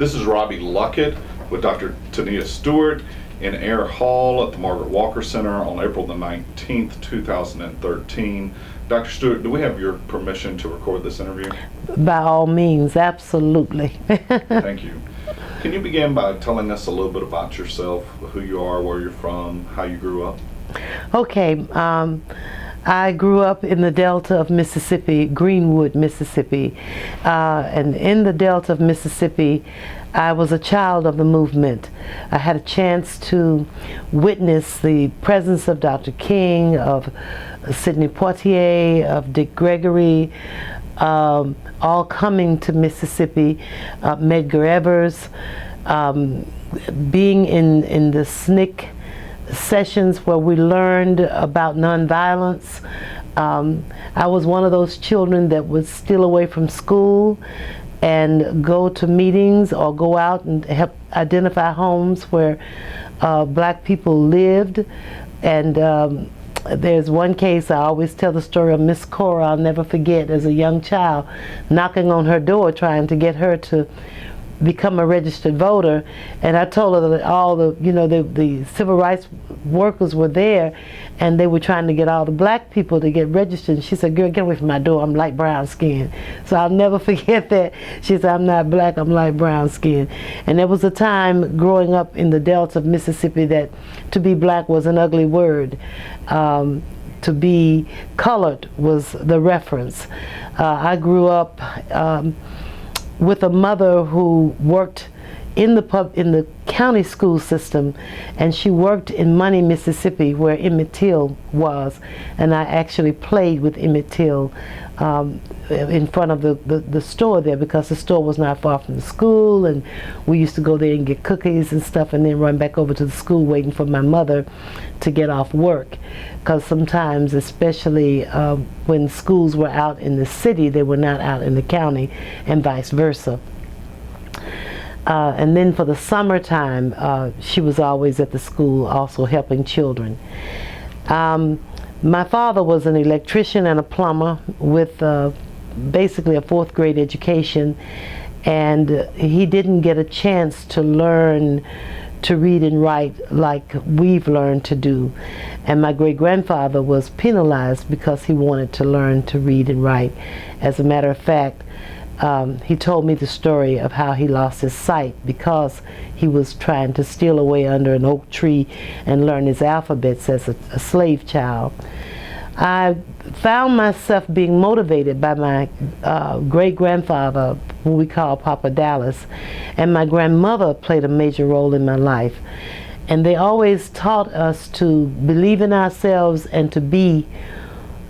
This is Robbie Luckett with Dr. Tonea Stewart in Air Hall at the Margaret Walker Center on April the 19th, 2013. Dr. Stewart, do we have your permission to record this interview? By all means, absolutely. Thank you. Can you begin by telling us a little bit about yourself, who you are, where you're from, how you grew up? Okay. I grew up in the Delta of Mississippi, Greenwood, Mississippi. And in the Delta of Mississippi, I was a child of the movement. I had a chance to witness the presence of Dr. King, of Sidney Poitier, of Dick Gregory, all coming to Mississippi, Medgar Evers, being in the SNCC sessions where we learned about nonviolence. I was one of those children that would steal away from school and go to meetings or go out and help identify homes where black people lived. And there's one case, I always tell the story of Miss Cora, I'll never forget, as a young child, knocking on her door trying to get her to become a registered voter, and I told her that all the, the civil rights workers were there, and they were trying to get all the black people to get registered. And she said, "Girl, get away from my door, I'm light brown skin." So I'll never forget that. She said, "I'm not black, I'm light brown skin." And there was a time growing up in the Delta of Mississippi that to be black was an ugly word. To be colored was the reference. I grew up with a mother who worked in the county school system, and she worked in Money, Mississippi, where Emmett Till was, and I actually played with Emmett Till in front of the store there, because the store was not far from the school, and we used to go there and get cookies and stuff, and then run back over to the school waiting for my mother to get off work, because sometimes, especially when schools were out in the city, they were not out in the county, and vice versa. And then for the summertime, she was always at the school also helping children. My father was an electrician and a plumber with basically a 4th grade education, and he didn't get a chance to learn to read and write like we've learned to do. And my great-grandfather was penalized because he wanted to learn to read and write. As a matter of fact, he told me the story of how he lost his sight because he was trying to steal away under an oak tree and learn his alphabets as a slave child. I found myself being motivated by my great-grandfather, who we call Papa Dallas, and my grandmother played a major role in my life. And they always taught us to believe in ourselves and to be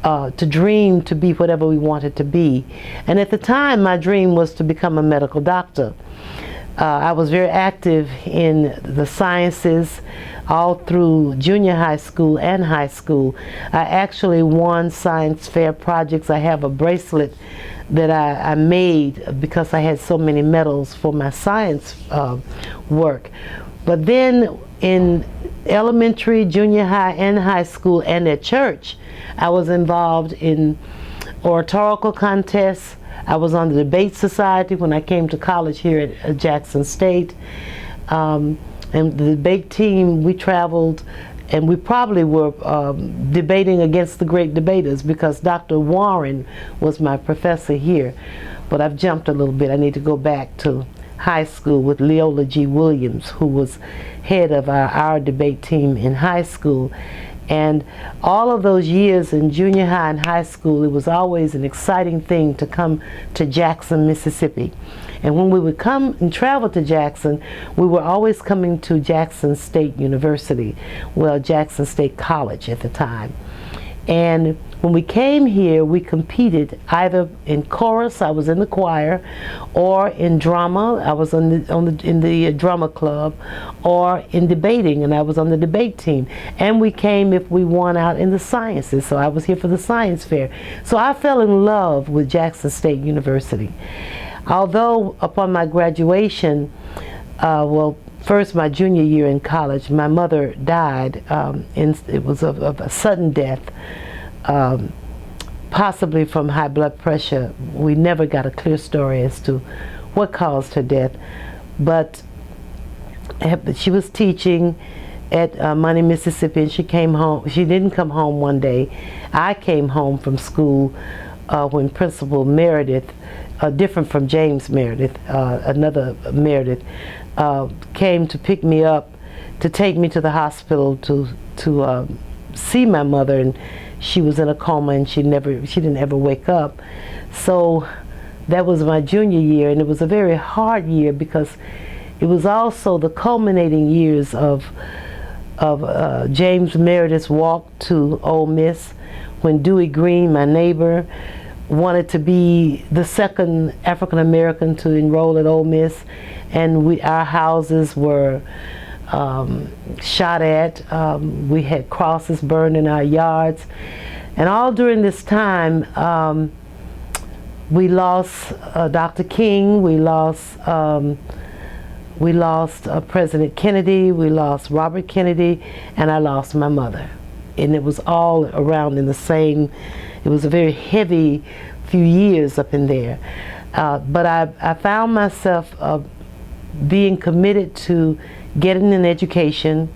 to dream to be whatever we wanted to be. And at the time, my dream was to become a medical doctor. I was very active in the sciences all through junior high school and high school. I actually won science fair projects. I have a bracelet that I made because I had so many medals for my science work. But then in elementary, junior high, and high school, and at church, I was involved in oratorical contests. I was on the debate society when I came to college here at Jackson State. And the debate team, we traveled, and we probably were debating against the great debaters, because Dr. Warren was my professor here. But I've jumped a little bit. I need to go back to high school with Leola G. Williams, who was head of our debate team in high school. And all of those years in junior high and high school, it was always an exciting thing to come to Jackson, Mississippi. And when we would come and travel to Jackson, we were always coming to Jackson State University, well, Jackson State College at the time. And when we came here, we competed either in chorus, I was in the choir, or in drama, I was in the drama club, or in debating, and I was on the debate team. And we came if we won out in the sciences, so I was here for the science fair. So I fell in love with Jackson State University. Although upon my graduation, well, first my junior year in college, my mother died. It was of a sudden death. Possibly from high blood pressure. We never got a clear story as to what caused her death, but she was teaching at Money, Mississippi, and she came home. She didn't come home one day. I came home from school when Principal Meredith, different from James Meredith, another Meredith, came to pick me up to take me to the hospital to see my mother, and she was in a coma and she didn't ever wake up. So that was my junior year, and it was a very hard year because it was also the culminating years of James Meredith's walk to Ole Miss, when Dewey Green, my neighbor, wanted to be the second African American to enroll at Ole Miss, and our houses were shot at. We had crosses burned in our yards, and all during this time we lost Dr. King, we lost President Kennedy, we lost Robert Kennedy, and I lost my mother. And it was all around in the same, it was a very heavy few years up in there. But I found myself being committed to getting an education,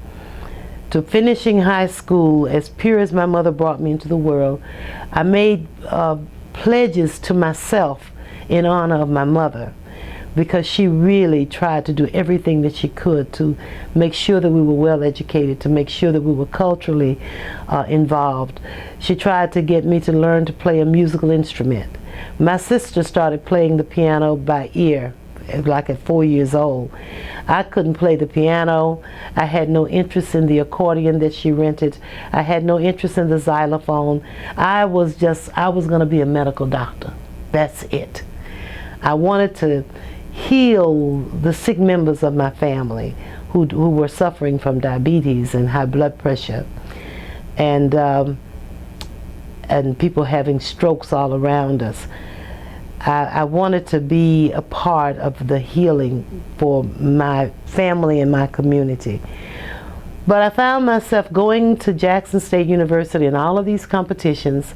to finishing high school as pure as my mother brought me into the world. I made pledges to myself in honor of my mother, because she really tried to do everything that she could to make sure that we were well educated, to make sure that we were culturally involved. She tried to get me to learn to play a musical instrument. My sister started playing the piano by ear, like at 4 years old. I couldn't play the piano. I had no interest in the accordion that she rented. I had no interest in the xylophone. I was going to be a medical doctor. That's it. I wanted to heal the sick members of my family who were suffering from diabetes and high blood pressure, and people having strokes all around us. I wanted to be a part of the healing for my family and my community. But I found myself going to Jackson State University in all of these competitions,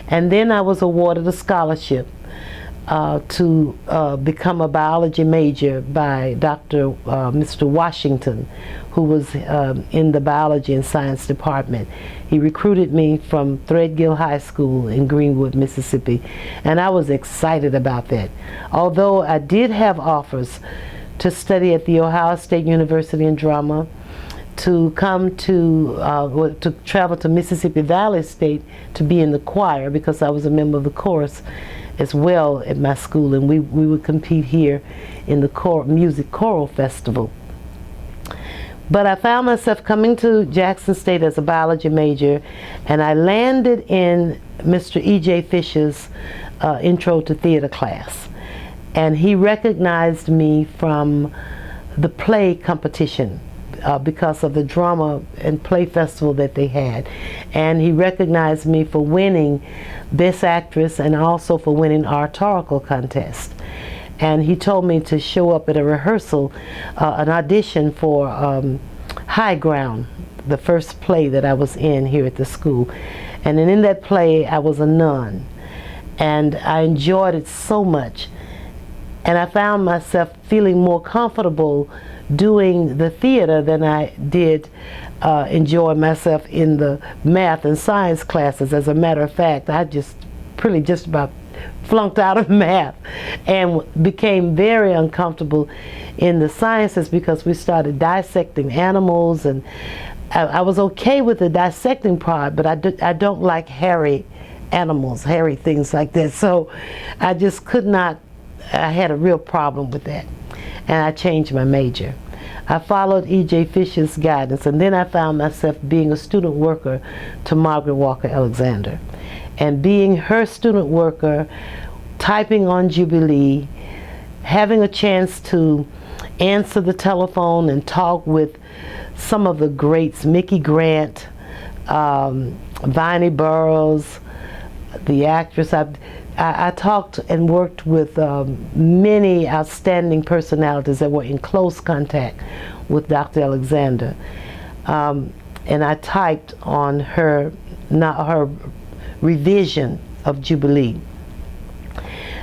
and then I was awarded a scholarship to become a biology major by Mr. Washington, who was in the biology and science department. He recruited me from Threadgill High School in Greenwood, Mississippi, and I was excited about that. Although I did have offers to study at the Ohio State University in drama, to come to travel to Mississippi Valley State to be in the choir, because I was a member of the chorus as well at my school, and we would compete here in the music choral festival. But I found myself coming to Jackson State as a biology major, and I landed in Mr. E.J. Fisher's intro to theater class, and he recognized me from the play competition because of the drama and play festival that they had, and he recognized me for winning Best Actress and also for winning our oratorical contest. And he told me to show up at a rehearsal, an audition for High Ground, the first play that I was in here at the school. And then in that play I was a nun, and I enjoyed it so much, and I found myself feeling more comfortable doing the theater than I did enjoy myself in the math and science classes. As a matter of fact, I just about flunked out of math and became very uncomfortable in the sciences because we started dissecting animals, and I was okay with the dissecting part, but I don't like hairy animals, hairy things like that. So I just could not, I had a real problem with that, and I changed my major. I followed E.J. Fisher's guidance, and then I found myself being a student worker to Margaret Walker Alexander. And being her student worker, typing on Jubilee, having a chance to answer the telephone and talk with some of the greats, Mickey Grant, Viney Burroughs, the actress. I talked and worked with many outstanding personalities that were in close contact with Dr. Alexander. And I typed on her revision of Jubilee.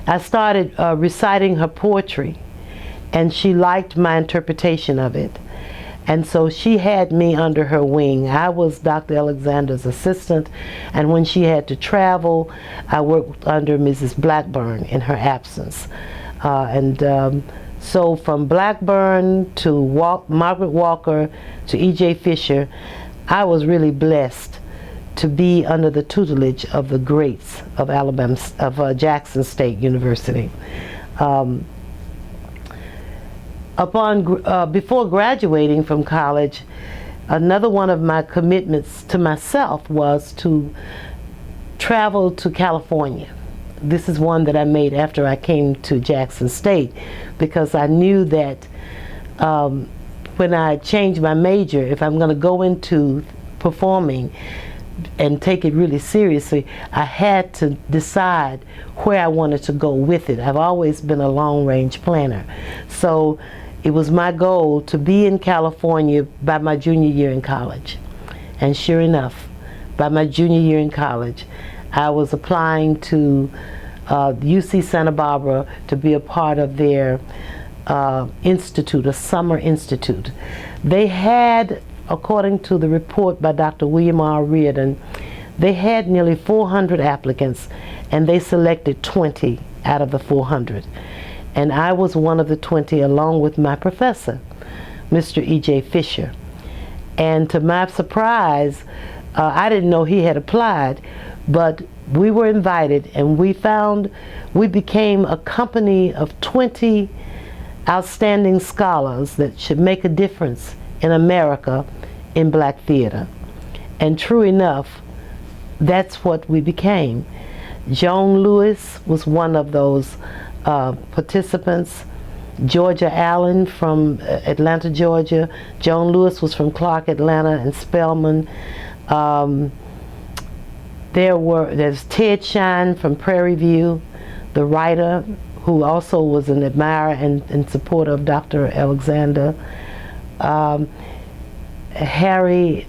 I started reciting her poetry, and she liked my interpretation of it. And so she had me under her wing. I was Dr. Alexander's assistant, and when she had to travel, I worked under Mrs. Blackburn in her absence. So from Blackburn to Margaret Walker to E.J. Fisher, I was really blessed to be under the tutelage of the greats of Alabama, of Jackson State University. Before graduating from college, another one of my commitments to myself was to travel to California. This is one that I made after I came to Jackson State, because I knew that when I changed my major, if I'm going to go into performing and take it really seriously, I had to decide where I wanted to go with it. I've always been a long-range planner. So it was my goal to be in California by my junior year in college. And sure enough, by my junior year in college, I was applying to UC Santa Barbara to be a part of their institute, a summer institute. They had, according to the report by Dr. William R. Reardon, they had nearly 400 applicants, and they selected 20 out of the 400. And I was one of the 20, along with my professor, Mr. E.J. Fisher. And to my surprise, I didn't know he had applied, but we were invited, and we became a company of 20 outstanding scholars that should make a difference in America in black theater. And true enough, that's what we became. Joan Lewis was one of those participants. Georgia Allen from Atlanta, Georgia. Joan Lewis was from Clark, Atlanta, and Spelman. There's Ted Shine from Prairie View, the writer, who also was an admirer and supporter of Dr. Alexander. Harry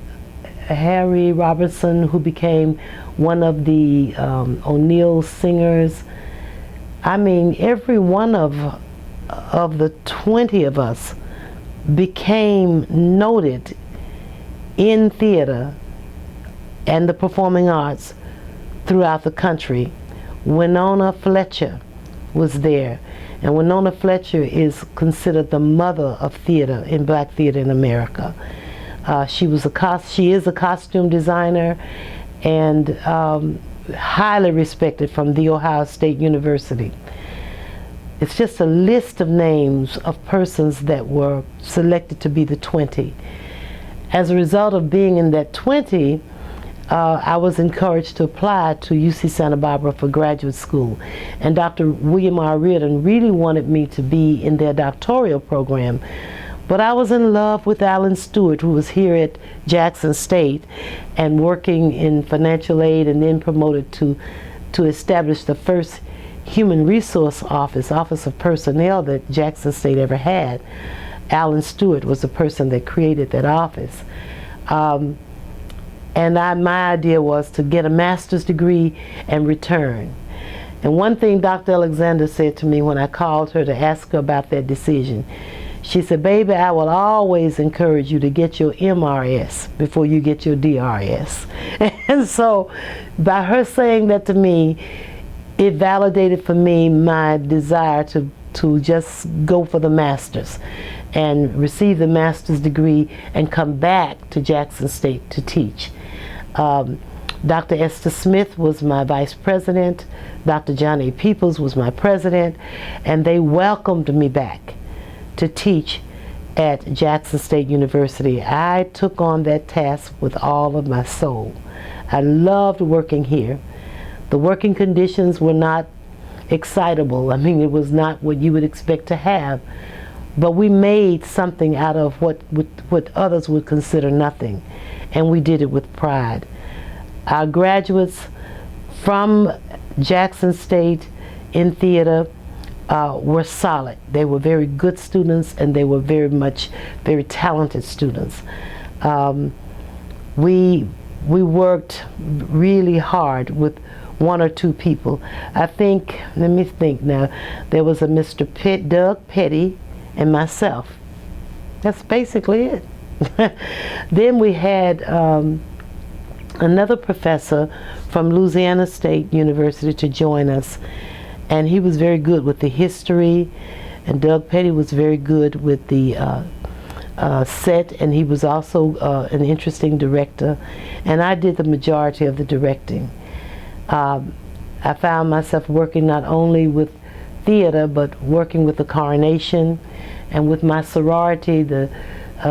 Robertson, who became one of the O'Neill singers. I mean, every one of the 20 of us became noted in theater and the performing arts throughout the country. Winona Fletcher was there, and Winona Fletcher is considered the mother of theater, in black theater in America. She is a costume designer, and highly respected from The Ohio State University. It's just a list of names of persons that were selected to be the 20. As a result of being in that 20, I was encouraged to apply to UC Santa Barbara for graduate school. And Dr. William R. Reardon really wanted me to be in their doctoral program. But I was in love with Alan Stewart, who was here at Jackson State and working in financial aid, and then promoted to establish the first human resource office of personnel that Jackson State ever had. Alan Stewart was the person that created that office. And my idea was to get a master's degree and return. And one thing Dr. Alexander said to me when I called her to ask her about that decision, she said, "Baby, I will always encourage you to get your MRS before you get your DRS." And so by her saying that to me, it validated for me my desire to just go for the master's and receive the master's degree and come back to Jackson State to teach. Dr. Esther Smith was my vice president. Dr. John A. Peoples was my president, and they welcomed me back to teach at Jackson State University. I took on that task with all of my soul. I loved working here. The working conditions were not excitable. I mean, it was not what you would expect to have, but we made something out of what others would consider nothing, and we did it with pride. Our graduates from Jackson State in theater were solid. They were very good students, and they were very talented students. We worked really hard with one or two people. I think, let me think now, there was a Mr. Doug Petty, and myself. That's basically it. Then we had another professor from Louisiana State University to join us, and he was very good with the history, and Doug Petty was very good with the set, and he was also an interesting director, and I did the majority of the directing. I found myself working not only with theater, but working with the coronation, and with my sorority. The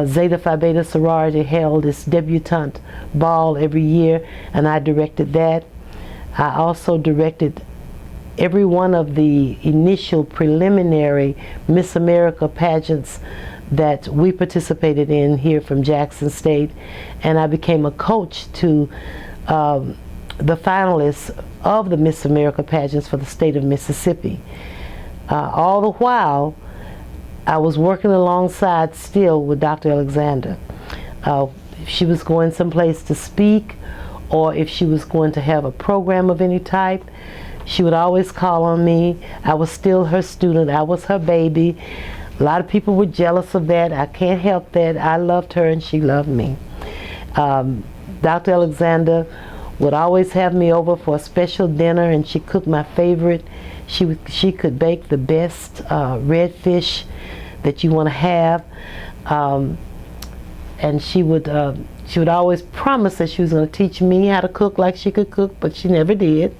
Zeta Phi Beta sorority held its debutante ball every year, and I directed that. I also directed every one of the initial preliminary Miss America pageants that we participated in here from Jackson State, and I became a coach to the finalists of the Miss America pageants for the state of Mississippi. All the while, I was working alongside still with Dr. Alexander. If she was going someplace to speak, or if she was going to have a program of any type, she would always call on me. I was still her student. I was her baby. A lot of people were jealous of that. I can't help that. I loved her and she loved me. Dr. Alexander would always have me over for a special dinner, and she cooked my favorite. She could bake the best red fish that you want to have, and she would always promise that she was going to teach me how to cook like she could cook, but she never did,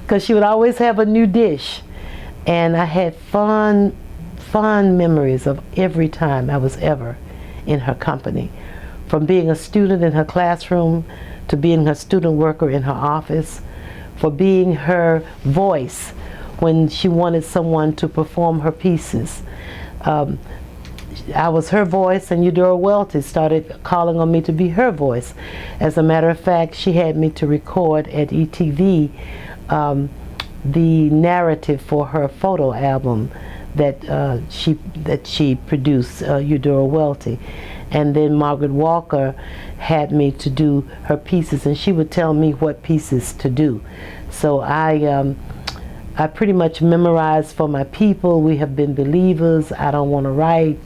because she would always have a new dish. And I had fond memories of every time I was ever in her company, from being a student in her classroom to being her student worker in her office, for being her voice when she wanted someone to perform her pieces. I was her voice, and Eudora Welty started calling on me to be her voice. As a matter of fact, she had me to record at ETV the narrative for her photo album that she produced, Eudora Welty. And then Margaret Walker had me to do her pieces, and she would tell me what pieces to do. So I pretty much memorized for my people. We have been believers. I don't want to write.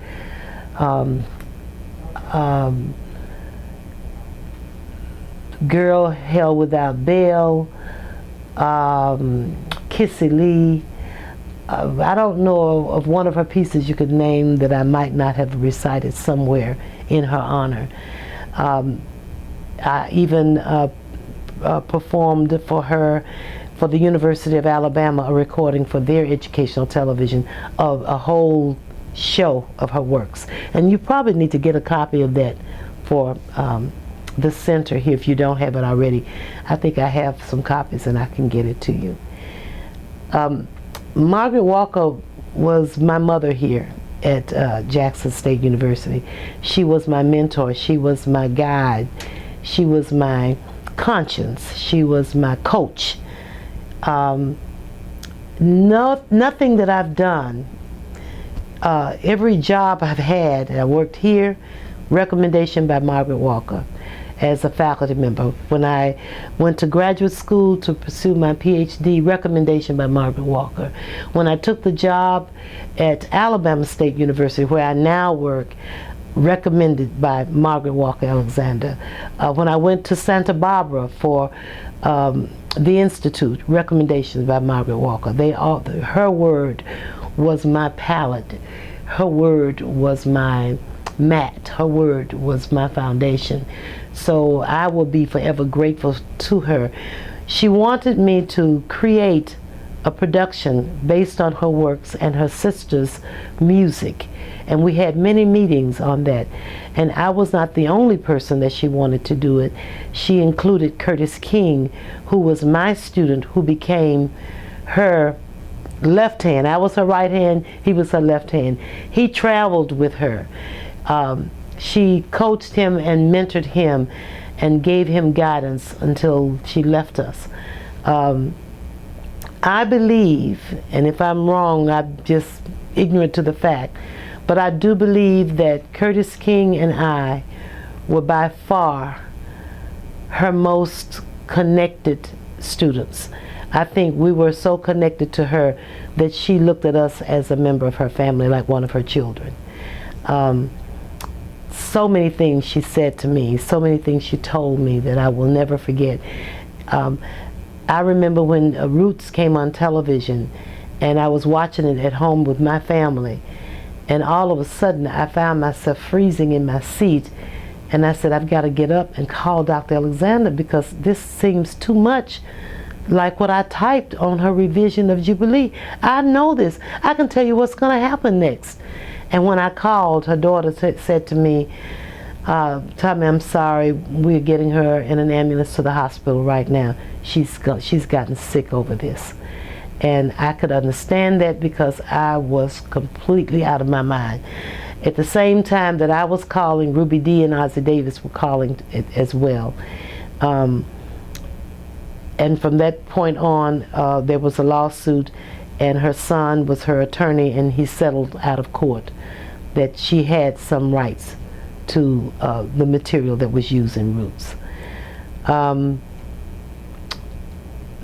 Girl Hell Without Bail, Kissy Lee. I don't know of one of her pieces you could name that I might not have recited somewhere in her honor. I even performed for her, for the University of Alabama, a recording for their educational television of a whole show of her works. And you probably need to get a copy of that for the center here if you don't have it already. I think I have some copies and I can get it to you. Margaret Walker was my mother here at Jackson State University. She was my mentor. She was my guide. She was my conscience. She was my coach. Nothing that I've done, every job I've had, I worked here, recommendation by Margaret Walker as a faculty member. When I went to graduate school to pursue my PhD, recommendation by Margaret Walker. When I took the job at Alabama State University, where I now work, recommended by Margaret Walker Alexander. When I went to Santa Barbara for the Institute, recommendations by Margaret Walker. Her word was my palette. Her word was my mat. Her word was my foundation. So I will be forever grateful to her. She wanted me to create a production based on her works and her sister's music. And we had many meetings on that. And I was not the only person that she wanted to do it. She included Curtis King, who was my student, who became her left hand. I was her right hand, he was her left hand. He traveled with her. She coached him and mentored him and gave him guidance until she left us. I believe, and if I'm wrong, I'm just ignorant to the fact, but I do believe that Curtis King and I were by far her most connected students. I think we were so connected to her that she looked at us as a member of her family, like one of her children. So many things she said to me, so many things she told me that I will never forget. I remember when Roots came on television, and I was watching it at home with my family, and all of a sudden I found myself freezing in my seat, and I said, I've got to get up and call Dr. Alexander, because this seems too much like what I typed on her revision of Jubilee. I know this. I can tell you what's going to happen next. And when I called, her daughter said to me, Tommie, I'm sorry, we're getting her in an ambulance to the hospital right now. She's gotten sick over this. And I could understand that, because I was completely out of my mind. At the same time that I was calling, Ruby Dee and Ozzie Davis were calling as well. And from that point on, there was a lawsuit, and her son was her attorney, and he settled out of court that she had some rights to the material that was used in Roots.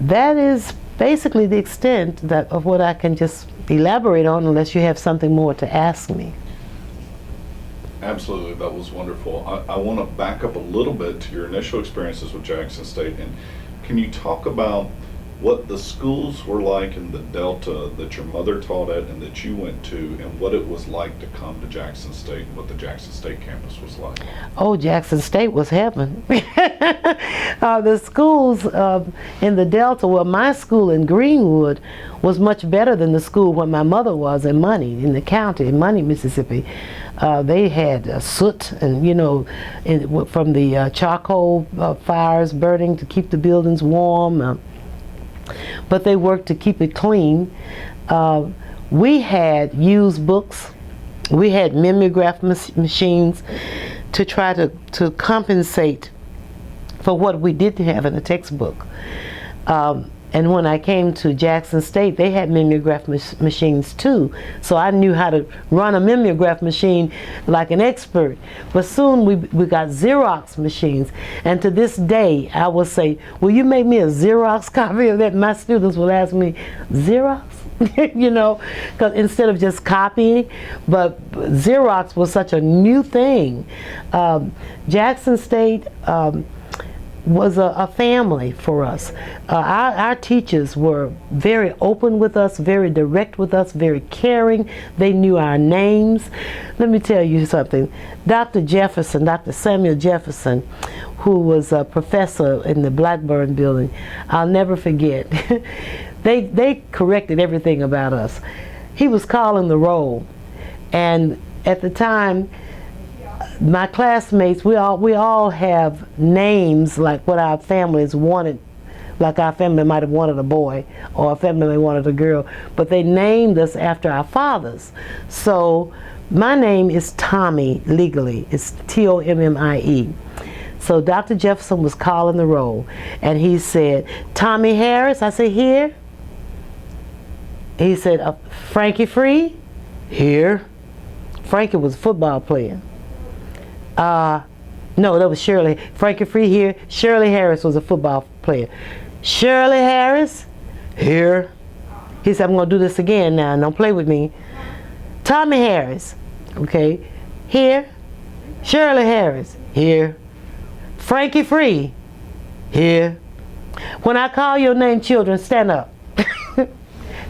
That is basically the extent of what I can just elaborate on, unless you have something more to ask me. Absolutely, that was wonderful. I want to back up a little bit to your initial experiences with Jackson State, and can you talk about what the schools were like in the Delta that your mother taught at and that you went to, and what it was like to come to Jackson State and what the Jackson State campus was like? Oh, Jackson State was heaven. The schools in the Delta, well, my school in Greenwood was much better than the school where my mother was in Money, in the county, in Money, Mississippi. They had soot and, from the charcoal fires burning to keep the buildings warm. But they worked to keep it clean. We had used books. We had mimeograph machines to try to compensate for what we didn't have in the textbook. And when I came to Jackson State, they had mimeograph machines too. So I knew how to run a mimeograph machine like an expert. But soon we got Xerox machines. And to this day, I will say, will you make me a Xerox copy of that? My students will ask me, Xerox? Because instead of just copying, but Xerox was such a new thing. Jackson State was a family for us. Our teachers were very open with us, very direct with us, very caring. They knew our names. Let me tell you something. Dr. Samuel Jefferson, who was a professor in the Blackburn building, I'll never forget. They corrected everything about us. He was calling the roll, and at the time, my classmates, we all have names like what our families wanted. Like our family might have wanted a boy, or our family wanted a girl, but they named us after our fathers. So my name is Tommie legally. It's Tommie. So Dr. Jefferson was calling the roll, and he said, Tommie Harris. I said, here. He said, Frankie Free? Here. Frankie was a football player. No, that was Shirley. Frankie Free here. Shirley Harris was a football player. Shirley Harris, here. He said, I'm going to do this again now. Don't play with me. Tommie Harris, okay, here. Shirley Harris, here. Frankie Free, here. When I call your name, children, stand up.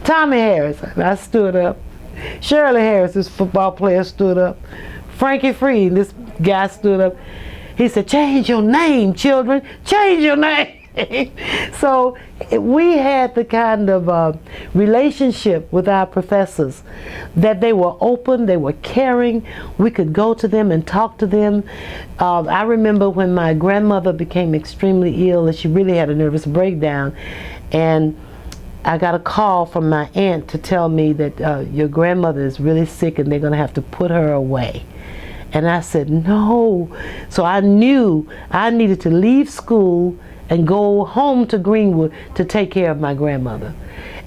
Tommie Harris, I stood up. Shirley Harris, this football player, stood up. Frankie Free, this guy stood up. He said, change your name, children. Change your name. So we had the kind of relationship with our professors that they were open, they were caring. We could go to them and talk to them. I remember when my grandmother became extremely ill and she really had a nervous breakdown, and I got a call from my aunt to tell me that your grandmother is really sick and they're going to have to put her away. And I said, no. So I knew I needed to leave school and go home to Greenwood to take care of my grandmother.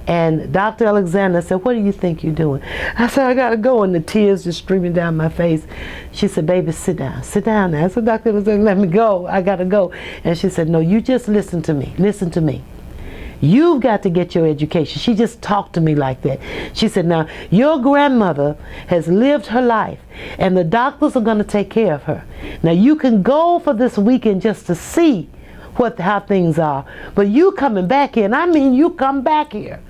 And Dr. Alexander said, what do you think you're doing? I said, I gotta go, and the tears just streaming down my face. She said, baby, sit down now. I said, Dr. Alexander, let me go, I gotta go. And she said, no, you just listen to me, You've got to get your education. She just talked to me like that. She said, now, your grandmother has lived her life, and the doctors are going to take care of her. Now, you can go for this weekend just to see how things are, but you coming back here, and I mean you come back here.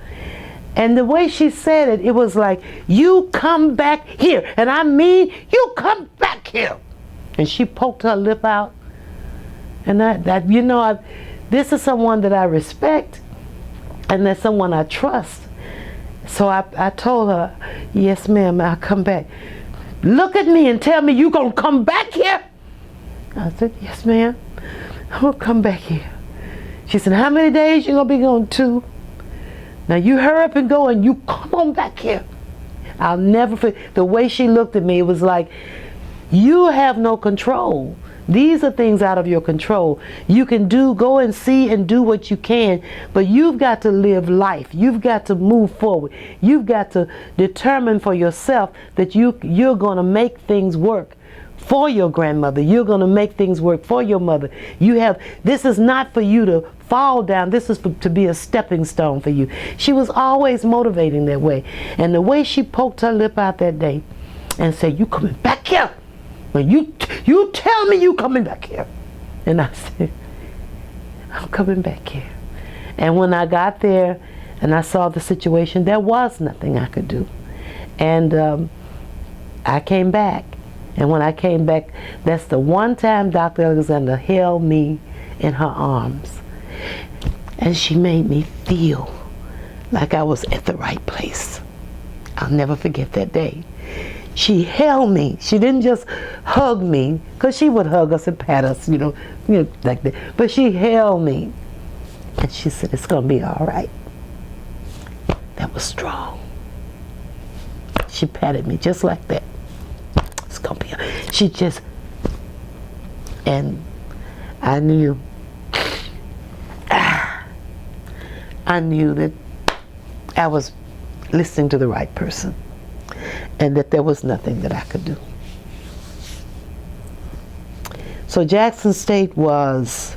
And the way she said it, it was like, you come back here, and I mean you come back here. And she poked her lip out. And this is someone that I respect, and that's someone I trust. So I told her, yes ma'am, I'll come back. Look at me and tell me you gonna come back here? I said, yes ma'am, I'm gonna come back here. She said, how many days you gonna be gone? 2. Now you hurry up and go and you come on back here. I'll never forget the way she looked at me. It was like, you have no control. These are things out of your control. You can go and see and do what you can, but you've got to live life. You've got to move forward. You've got to determine for yourself that you're going to make things work for your grandmother. You're going to make things work for your mother. This is not for you to fall down. This is to be a stepping stone for you. She was always motivating that way. And the way she poked her lip out that day and said, you coming back here? Well, you tell me you coming back here. And I said, I'm coming back here. And when I got there and I saw the situation, there was nothing I could do. And I came back. And when I came back, that's the one time Dr. Alexander held me in her arms. And she made me feel like I was at the right place. I'll never forget that day. She held me. She didn't just hug me, because she would hug us and pat us, you know, like that. But she held me. And she said, it's going to be all right. That was strong. She patted me just like that. It's going to be all right. She just, and I knew that I was listening to the right person, and that there was nothing that I could do. So Jackson State was,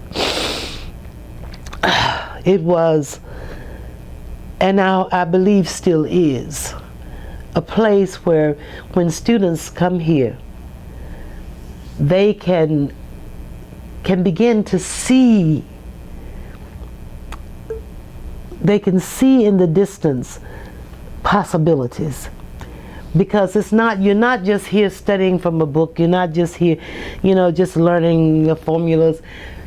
and now I believe still is, a place where when students come here, they can begin to see, they can see in the distance possibilities. Because you're not just here studying from a book, you're not just here, just learning the formulas.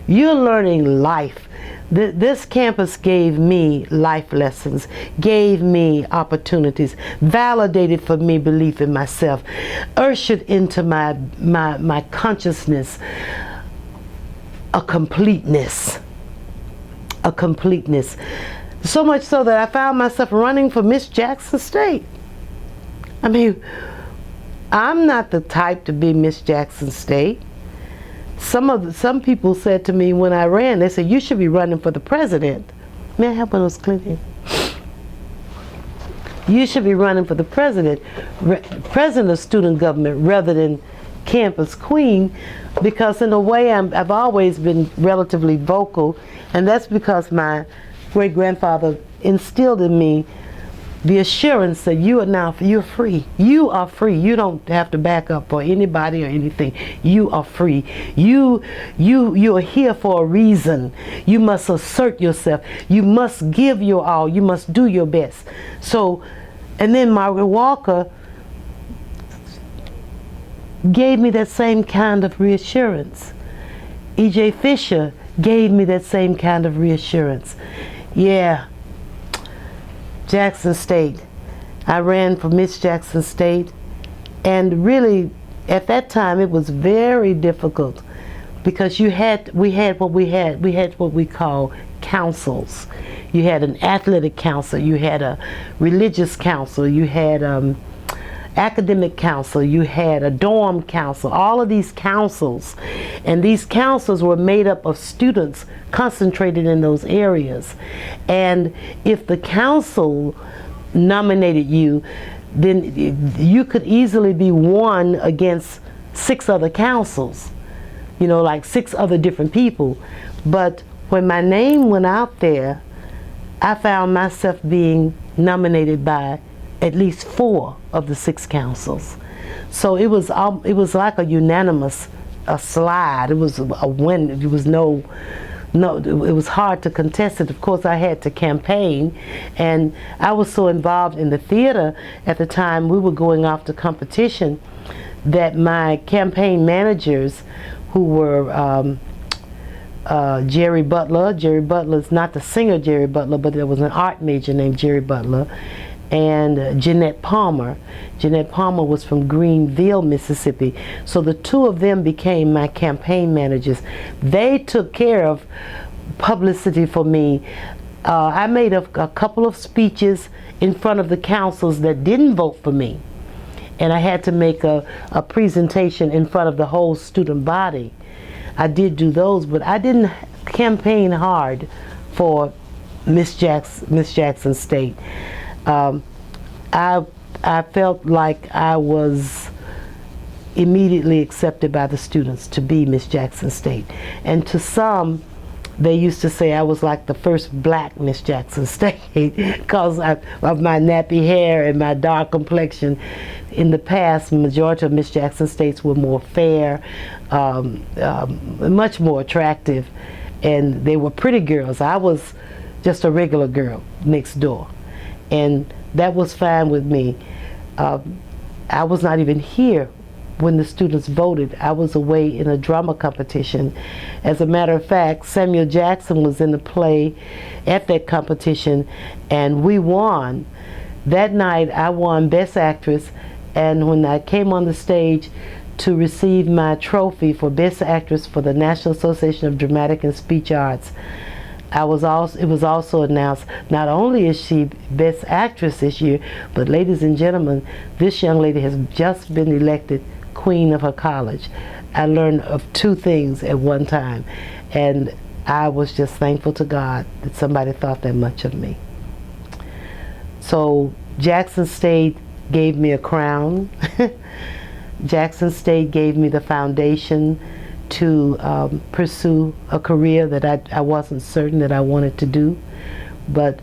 You're learning life. This campus gave me life lessons, gave me opportunities, validated for me belief in myself, ushered into my consciousness a completeness. So much so that I found myself running for Miss Jackson State. I mean, I'm not the type to be Miss Jackson State. Some people said to me when I ran, they said, you should be running for the president. May I have one of those clean? You should be running for the president of student government rather than campus queen, because in a way I've always been relatively vocal, and that's because my great-grandfather instilled in me the assurance that you're free. You are free. You don't have to back up for anybody or anything. You are free. You are here for a reason. You must assert yourself. You must give your all. You must do your best. So, and then Margaret Walker gave me that same kind of reassurance. E.J. Fisher gave me that same kind of reassurance. Yeah. Jackson State. I ran for Miss Jackson State, and really at that time it was very difficult because we had what we call councils. You had an athletic council, you had a religious council, you had academic council, you had a dorm council, all of these councils, and these councils were made up of students concentrated in those areas. And if the council nominated you, then you could easily be won against 6 other councils, like 6 other different people. But when my name went out there, I found myself being nominated by at least 4 of the 6 councils. So it was like a unanimous slide. It was a win. It was it was hard to contest it. Of course, I had to campaign, and I was so involved in the theater at the time we were going off to competition that my campaign managers, who were Jerry Butler is not the singer Jerry Butler, but there was an art major named Jerry Butler, and Jeanette Palmer. Jeanette Palmer was from Greenville, Mississippi. So the 2 of them became my campaign managers. They took care of publicity for me. I made a couple of speeches in front of the councils that didn't vote for me. And I had to make a presentation in front of the whole student body. I did do those, but I didn't campaign hard for Miss Jackson State. I felt like I was immediately accepted by the students to be Miss Jackson State. And to some, they used to say I was like the first black Miss Jackson State because of my nappy hair and my dark complexion. In the past, the majority of Miss Jackson States were more fair, much more attractive, and they were pretty girls. I was just a regular girl next door, and that was fine with me. I was not even here when the students voted. I was away in a drama competition. As a matter of fact, Samuel Jackson was in the play at that competition, and we won. That night I won Best Actress, and when I came on the stage to receive my trophy for Best Actress for the National Association of Dramatic and Speech Arts, it was also announced, not only is she Best Actress this year, but ladies and gentlemen, this young lady has just been elected Queen of her college. I learned of 2 things at one time, and I was just thankful to God that somebody thought that much of me. So Jackson State gave me a crown. Jackson State gave me the foundation to pursue a career that I wasn't certain that I wanted to do, but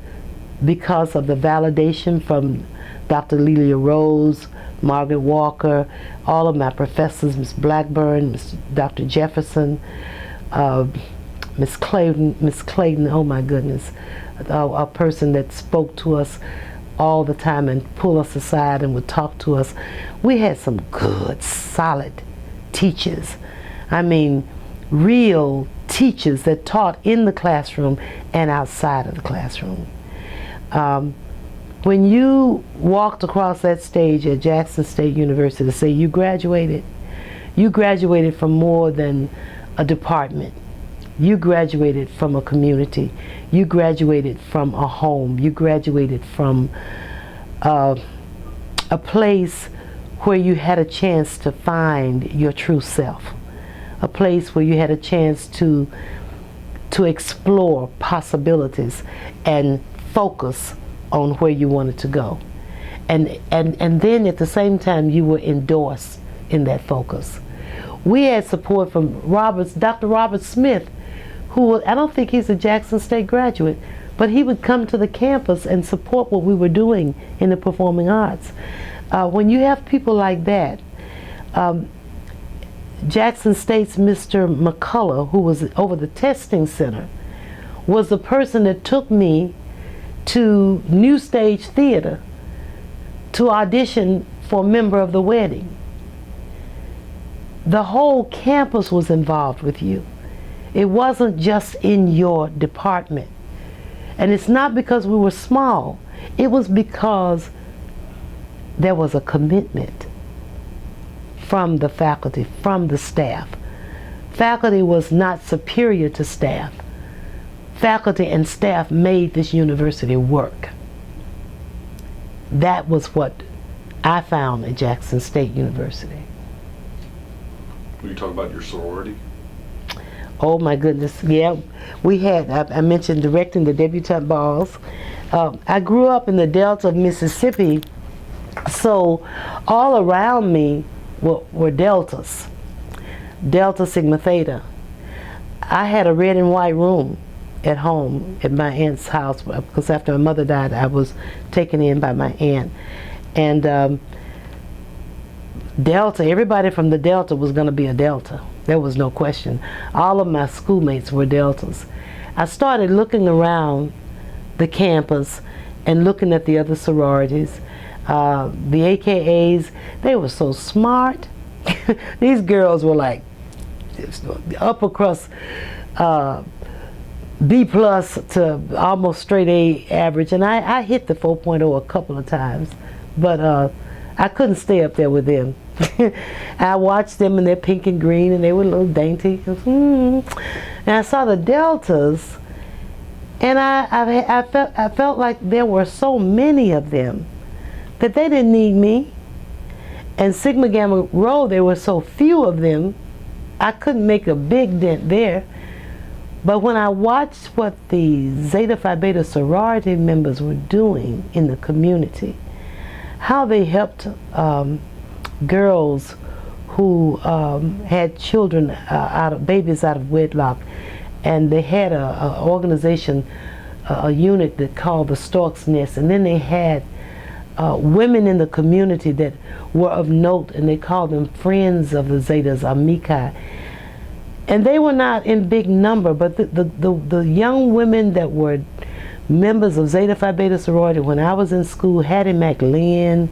because of the validation from Dr. Lelia Rose, Margaret Walker, all of my professors, Ms. Blackburn, Dr. Jefferson, Ms. Clayton, oh my goodness, a person that spoke to us all the time and pull us aside and would talk to us. We had some good, solid teachers. I mean, real teachers that taught in the classroom and outside of the classroom. When you walked across that stage at Jackson State University to say you graduated from more than a department. You graduated from a community. You graduated from a home. You graduated from a place where you had a chance to find your true self. A place where you had a chance to explore possibilities and focus on where you wanted to go. And then at the same time you were endorsed in that focus. We had support from Dr. Robert Smith, who, I don't think he's a Jackson State graduate, but he would come to the campus and support what we were doing in the performing arts. When you have people like that, Jackson State's Mr. McCullough, who was over the testing center, was the person that took me to New Stage Theater to audition for Member of the Wedding. The whole campus was involved with you. It wasn't just in your department. And it's not because we were small. It was because there was a commitment from the faculty, from the staff. Faculty was not superior to staff. Faculty and staff made this university work. That was what I found at Jackson State University. Will you talk about your sorority? Oh my goodness, yeah. We had, I mentioned directing the debutante balls. I grew up in the Delta of Mississippi, so all around me were Deltas, Delta Sigma Theta. I had a red and white room at home at my aunt's house, because after my mother died, I was taken in by my aunt. And Delta, everybody from the Delta was going to be a Delta. There was no question. All of my schoolmates were Deltas. I started looking around the campus and looking at the other sororities. The AKAs, they were so smart. These girls were like upper crust, B plus to almost straight A average, and I hit the 4.0 a couple of times, but I couldn't stay up there with them. I watched them in their pink and green, and they were a little dainty. And I saw the Deltas, and I felt like there were so many of them that they didn't need me. And Sigma Gamma Rho, there were so few of them, I couldn't make a big dent there. But when I watched what the Zeta Phi Beta sorority members were doing in the community, how they helped girls who had children babies out of wedlock, and they had a organization, a unit that called the Stork's Nest, and then they had women in the community that were of note, and they called them Friends of the Zetas, Amici. And they were not in big number, but the young women that were members of Zeta Phi Beta sorority when I was in school, Hattie McLean,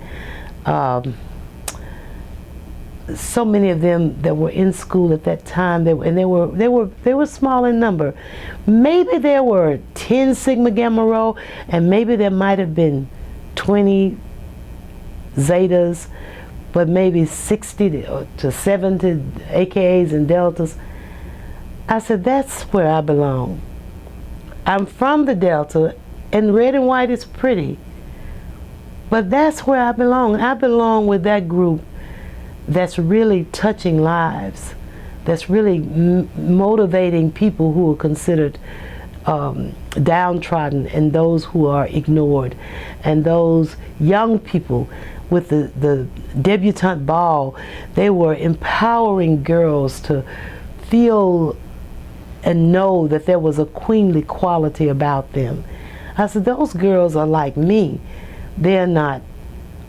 so many of them that were in school at that time, they were small in number. Maybe there were 10 Sigma Gamma Rho, and maybe there might have been 20 Zetas, but maybe 60 to 70 AKAs and Deltas. I said, that's where I belong. I'm from the Delta, and red and white is pretty, but that's where I belong. I belong with that group that's really touching lives, that's really motivating people who are considered downtrodden, and those who are ignored, and those young people with the debutante ball. They were empowering girls to feel and know that there was a queenly quality about them. I said, those girls are like me. They're not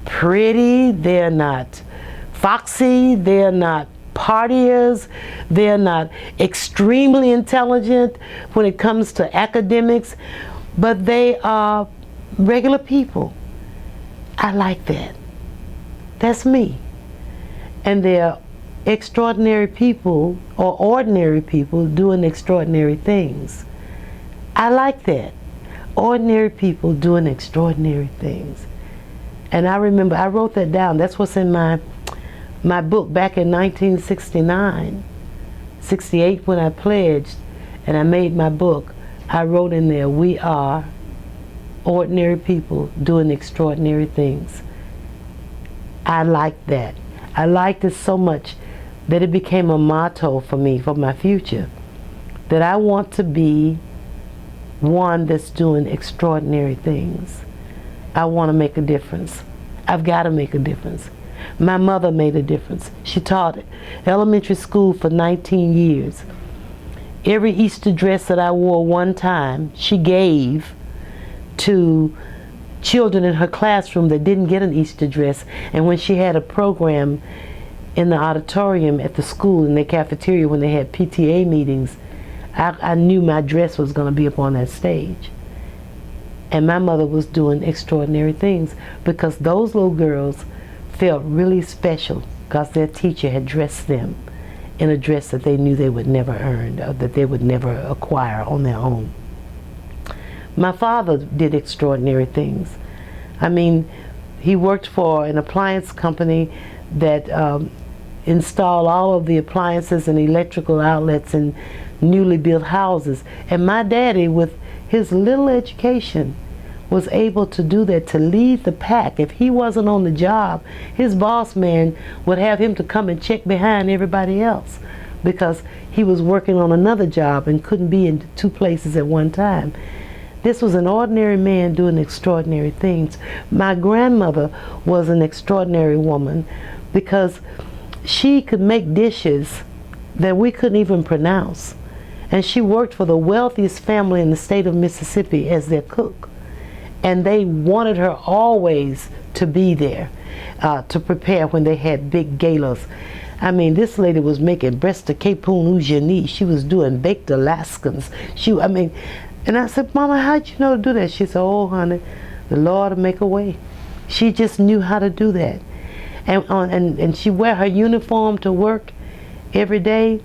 pretty, they're not foxy, they're not partiers, they're not extremely intelligent when it comes to academics, but they are regular people. I like that. That's me. And they're extraordinary people, or ordinary people doing extraordinary things. I like that. Ordinary people doing extraordinary things. And I remember I wrote that down. That's what's in my book back in 1969, 68 when I pledged and I made my book. I wrote in there, we are ordinary people doing extraordinary things. I liked that. I liked it so much that it became a motto for me for my future, that I want to be one that's doing extraordinary things. I want to make a difference. I've got to make a difference. My mother made a difference. She taught elementary school for 19 years. Every Easter dress that I wore one time, she gave to children in her classroom that didn't get an Easter dress. And when she had a program in the auditorium at the school, in the cafeteria, when they had PTA meetings, I knew my dress was going to be up on that stage. And my mother was doing extraordinary things because those little girls felt really special because their teacher had dressed them in a dress that they knew they would never earn, or that they would never acquire on their own. My father did extraordinary things. I mean, he worked for an appliance company that installed all of the appliances and electrical outlets in newly built houses. And my daddy, with his little education, was able to do that, to lead the pack. If he wasn't on the job, his boss man would have him to come and check behind everybody else because he was working on another job and couldn't be in two places at one time. This was an ordinary man doing extraordinary things. My grandmother was an extraordinary woman because she could make dishes that we couldn't even pronounce. And she worked for the wealthiest family in the state of Mississippi as their cook. And they wanted her always to be there to prepare when they had big galas. I mean, this lady was making breast de capon au genie. She was doing baked Alaskans. And I said, Mama, how'd you know to do that? She said, oh, honey, the Lord will make a way. She just knew how to do that. And she wear her uniform to work every day.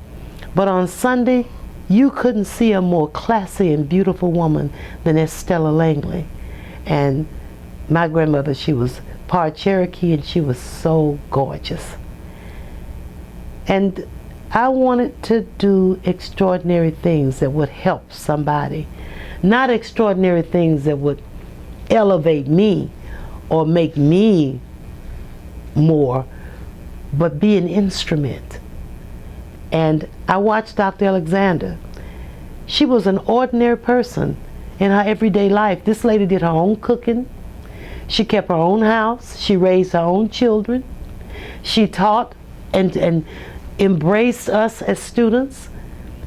But on Sunday, you couldn't see a more classy and beautiful woman than Estella Langley. And my grandmother, she was part Cherokee, and she was so gorgeous. And I wanted to do extraordinary things that would help somebody. Not extraordinary things that would elevate me or make me more, but be an instrument. And I watched Dr. Alexander. She was an ordinary person in her everyday life. This lady did her own cooking. She kept her own house. She raised her own children. She taught and embraced us as students.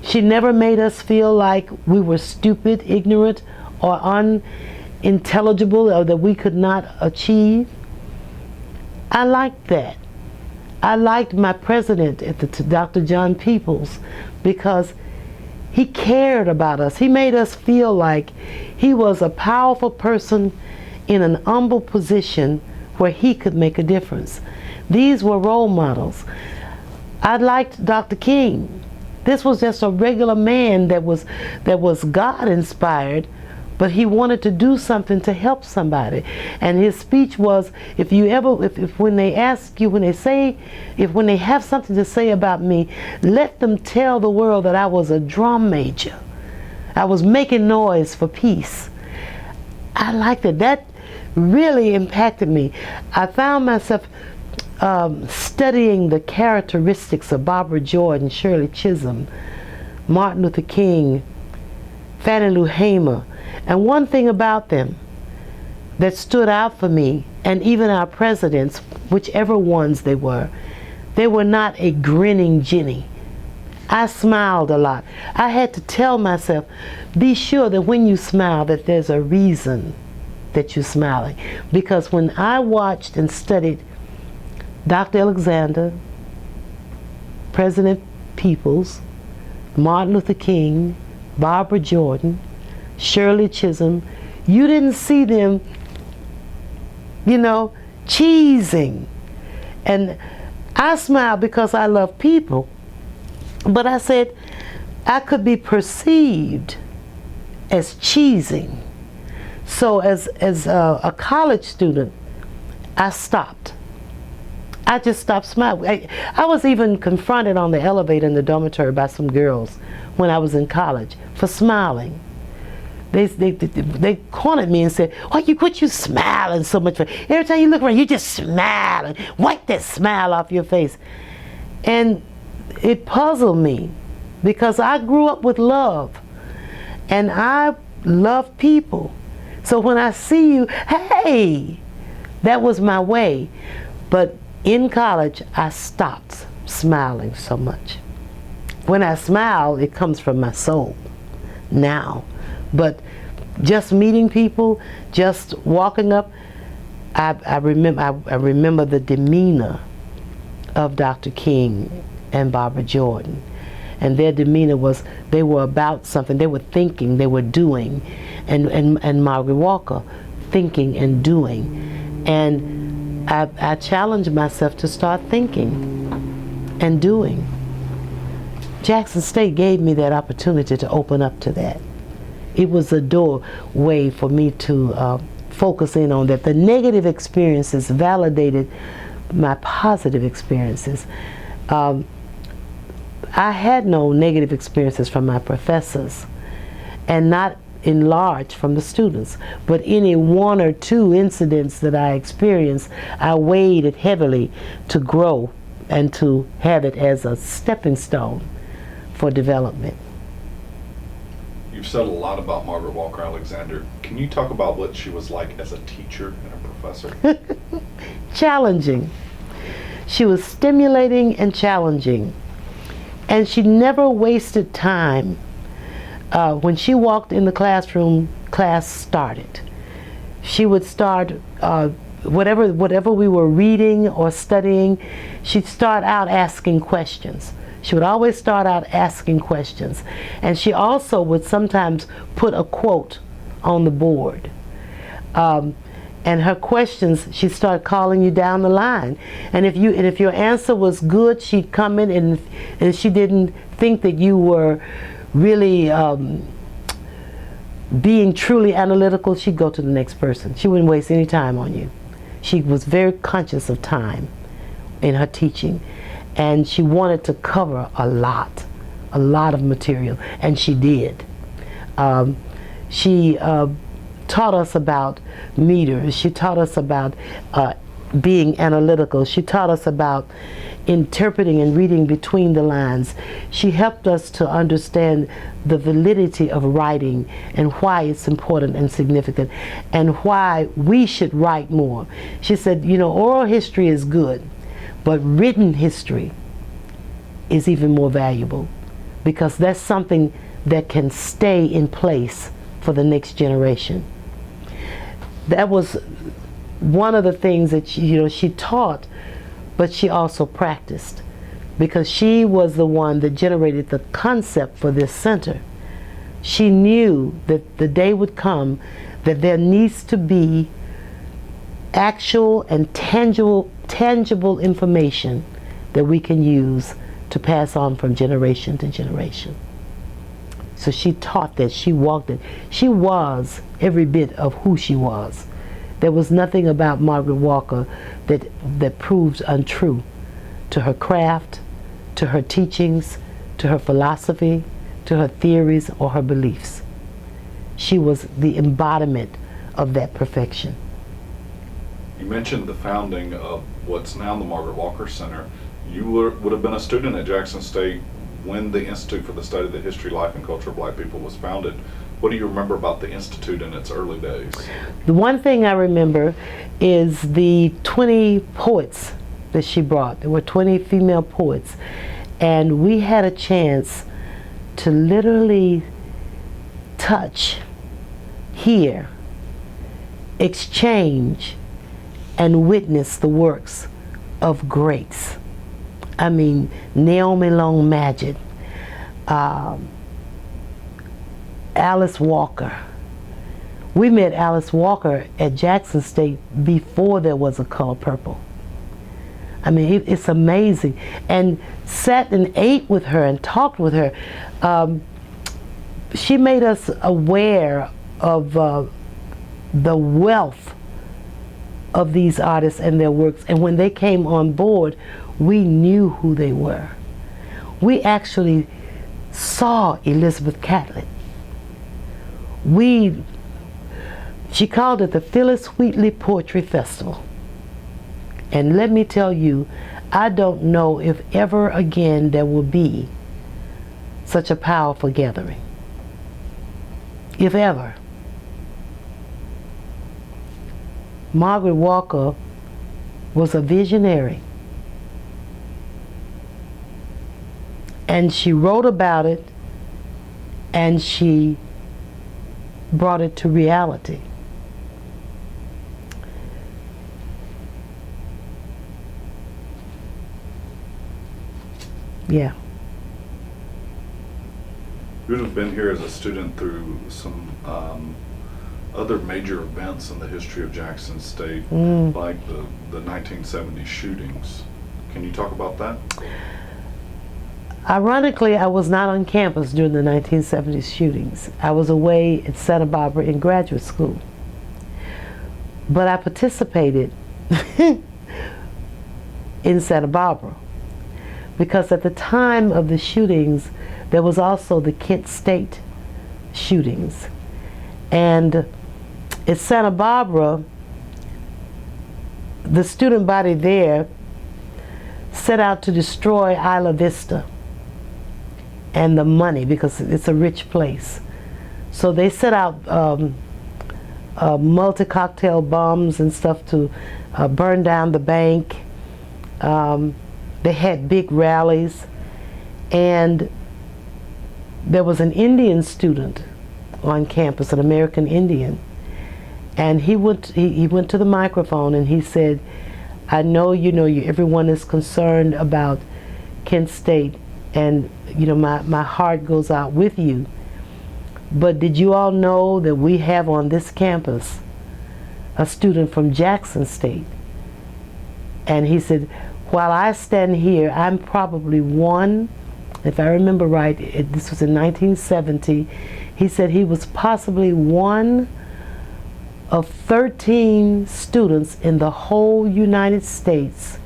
She never made us feel like we were stupid, ignorant, or unintelligible, or that we could not achieve. I liked that. I liked my president at Dr. John Peoples, because he cared about us. He made us feel like he was a powerful person in an humble position where he could make a difference. These were role models. I liked Dr. King. This was just a regular man that was God inspired, but he wanted to do something to help somebody. And his speech was, if when they ask you, when they have something to say about me, let them tell the world that I was a drum major. I was making noise for peace. I liked it. That really impacted me. I found myself studying the characteristics of Barbara Jordan, Shirley Chisholm, Martin Luther King, Fannie Lou Hamer. And one thing about them that stood out for me, and even our presidents, whichever ones they were not a grinning Jenny. I smiled a lot. I had to tell myself, be sure that when you smile that there's a reason that you're smiling. Because when I watched and studied Dr. Alexander, President Peoples, Martin Luther King, Barbara Jordan, Shirley Chisholm, you didn't see them, cheesing. And I smiled because I love people. But I said, I could be perceived as cheesing. So as a college student, I stopped. I just stopped smiling. I was even confronted on the elevator in the dormitory by some girls when I was in college for smiling. They cornered me and said, what you smiling so much for? Every time you look around, you just smiling. Wipe that smile off your face. And it puzzled me because I grew up with love. And I love people. So when I see you, hey, that was my way. But in college, I stopped smiling so much. When I smile, it comes from my soul now. But just meeting people, just walking up, I remember the demeanor of Dr. King and Barbara Jordan. And their demeanor was, they were about something. They were thinking, they were doing. And Margaret Walker, thinking and doing. And I challenged myself to start thinking and doing. Jackson State gave me that opportunity to open up to that. It was a doorway for me to focus in on that. The negative experiences validated my positive experiences. I had no negative experiences from my professors, and not in large from the students, but any one or two incidents that I experienced, I weighed it heavily to grow and to have it as a stepping stone for development. You've said a lot about Margaret Walker Alexander. Can you talk about what she was like as a teacher and a professor? Challenging. She was stimulating and challenging. And she never wasted time when she walked in the classroom, class started. She would start whatever we were reading or studying, she'd start out asking questions. She would always start out asking questions. And she also would sometimes put a quote on the board. And her questions, she'd start calling you down the line. And if your answer was good, she'd come in, and if she didn't think that you were really being truly analytical, she'd go to the next person. She wouldn't waste any time on you. She was very conscious of time in her teaching, and she wanted to cover a lot of material, and she did. She taught us about meters. She taught us about being analytical. She taught us about interpreting and reading between the lines. She helped us to understand the validity of writing and why it's important and significant and why we should write more. She said, you know, oral history is good, but written history is even more valuable, because that's something that can stay in place for the next generation. That was one of the things that she taught, but she also practiced, because she was the one that generated the concept for this center. She knew that the day would come that there needs to be actual and tangible information that we can use to pass on from generation to generation. So she taught that, she walked it. She was every bit of who she was. There was nothing about Margaret Walker that proved untrue to her craft, to her teachings, to her philosophy, to her theories, or her beliefs. She was the embodiment of that perfection. You mentioned the founding of what's now the Margaret Walker Center. You would have been a student at Jackson State when the Institute for the Study of the History, Life, and Culture of Black People was founded. What do you remember about the Institute in its early days? The one thing I remember is the 20 poets that she brought. There were 20 female poets, and we had a chance to literally touch, hear, exchange, and witness the works of greats. I mean, Naomi Long Madgett, Alice Walker. We met Alice Walker at Jackson State before there was a color purple. I mean, it's amazing. And sat and ate with her and talked with her. She made us aware of the wealth of these artists and their works. And when they came on board, we knew who they were. We actually saw Elizabeth Catlett. She called it the Phyllis Wheatley Poetry Festival. And let me tell you, I don't know if ever again there will be such a powerful gathering. If ever. Margaret Walker was a visionary. And she wrote about it, and she brought it to reality. Yeah. You would have been here as a student through some other major events in the history of Jackson State, like the 1970 shootings. Can you talk about that? Ironically, I was not on campus during the 1970 shootings. I was away at Santa Barbara in graduate school. But I participated in Santa Barbara, because at the time of the shootings, there was also the Kent State shootings. And at Santa Barbara, the student body there set out to destroy Isla Vista and the money, because it's a rich place. So they set out multi-cocktail bombs and stuff to burn down the bank. They had big rallies, and there was an Indian student on campus, an American Indian, and he went to the microphone and he said, I know everyone is concerned about Kent State, and my heart goes out with you, but did you all know that we have on this campus a student from Jackson State? And he said, while I stand here, I'm probably one, if I remember right, this was in 1970, he said he was possibly one of 13 students in the whole United States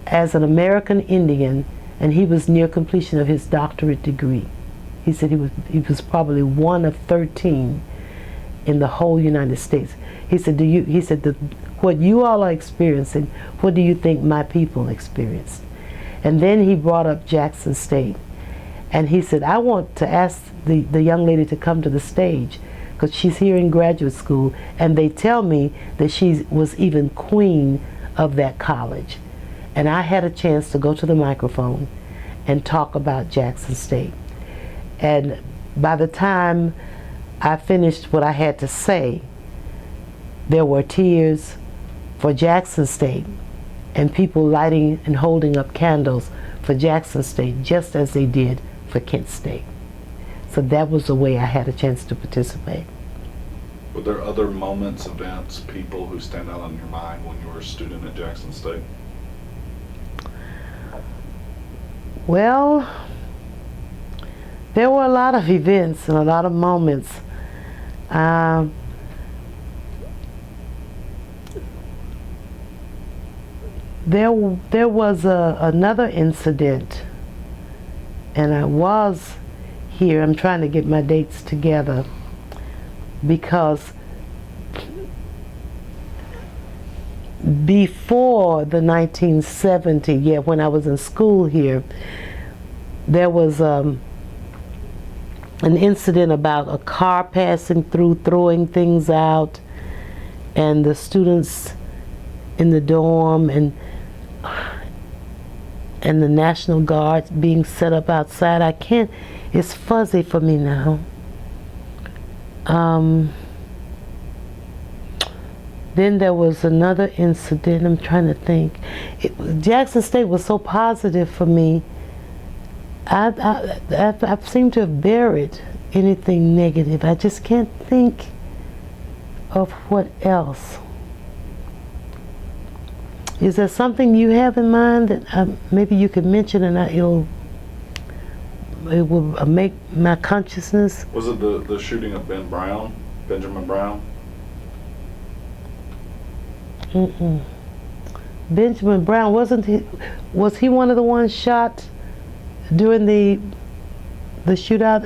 as an American Indian, and he was near completion of his doctorate degree. He said he was probably one of 13 in the whole United States. He said, what you all are experiencing, what do you think my people experienced? And then he brought up Jackson State. And he said, I want to ask the young lady to come to the stage, because she's here in graduate school, and they tell me that she was even queen of that college. And I had a chance to go to the microphone and talk about Jackson State. And by the time I finished what I had to say, there were tears for Jackson State, and people lighting and holding up candles for Jackson State, just as they did for Kent State. So that was the way I had a chance to participate. Were there other moments, events, people who stand out on your mind when you were a student at Jackson State? Well, there were a lot of events and a lot of moments. There was another incident, and I was here. I'm trying to get my dates together, because before the 1970, when I was in school here, there was an incident about a car passing through, throwing things out, and the students in the dorm and the National Guard being set up outside. It's fuzzy for me now. Then there was another incident. I'm trying to think. Jackson State was so positive for me. I seem to have buried anything negative. I just can't think of what else. Is there something you have in mind that maybe you could mention, and it will make my consciousness? Was it the shooting of Benjamin Brown? Mm-mm. Benjamin Brown, was he one of the ones shot during the shootout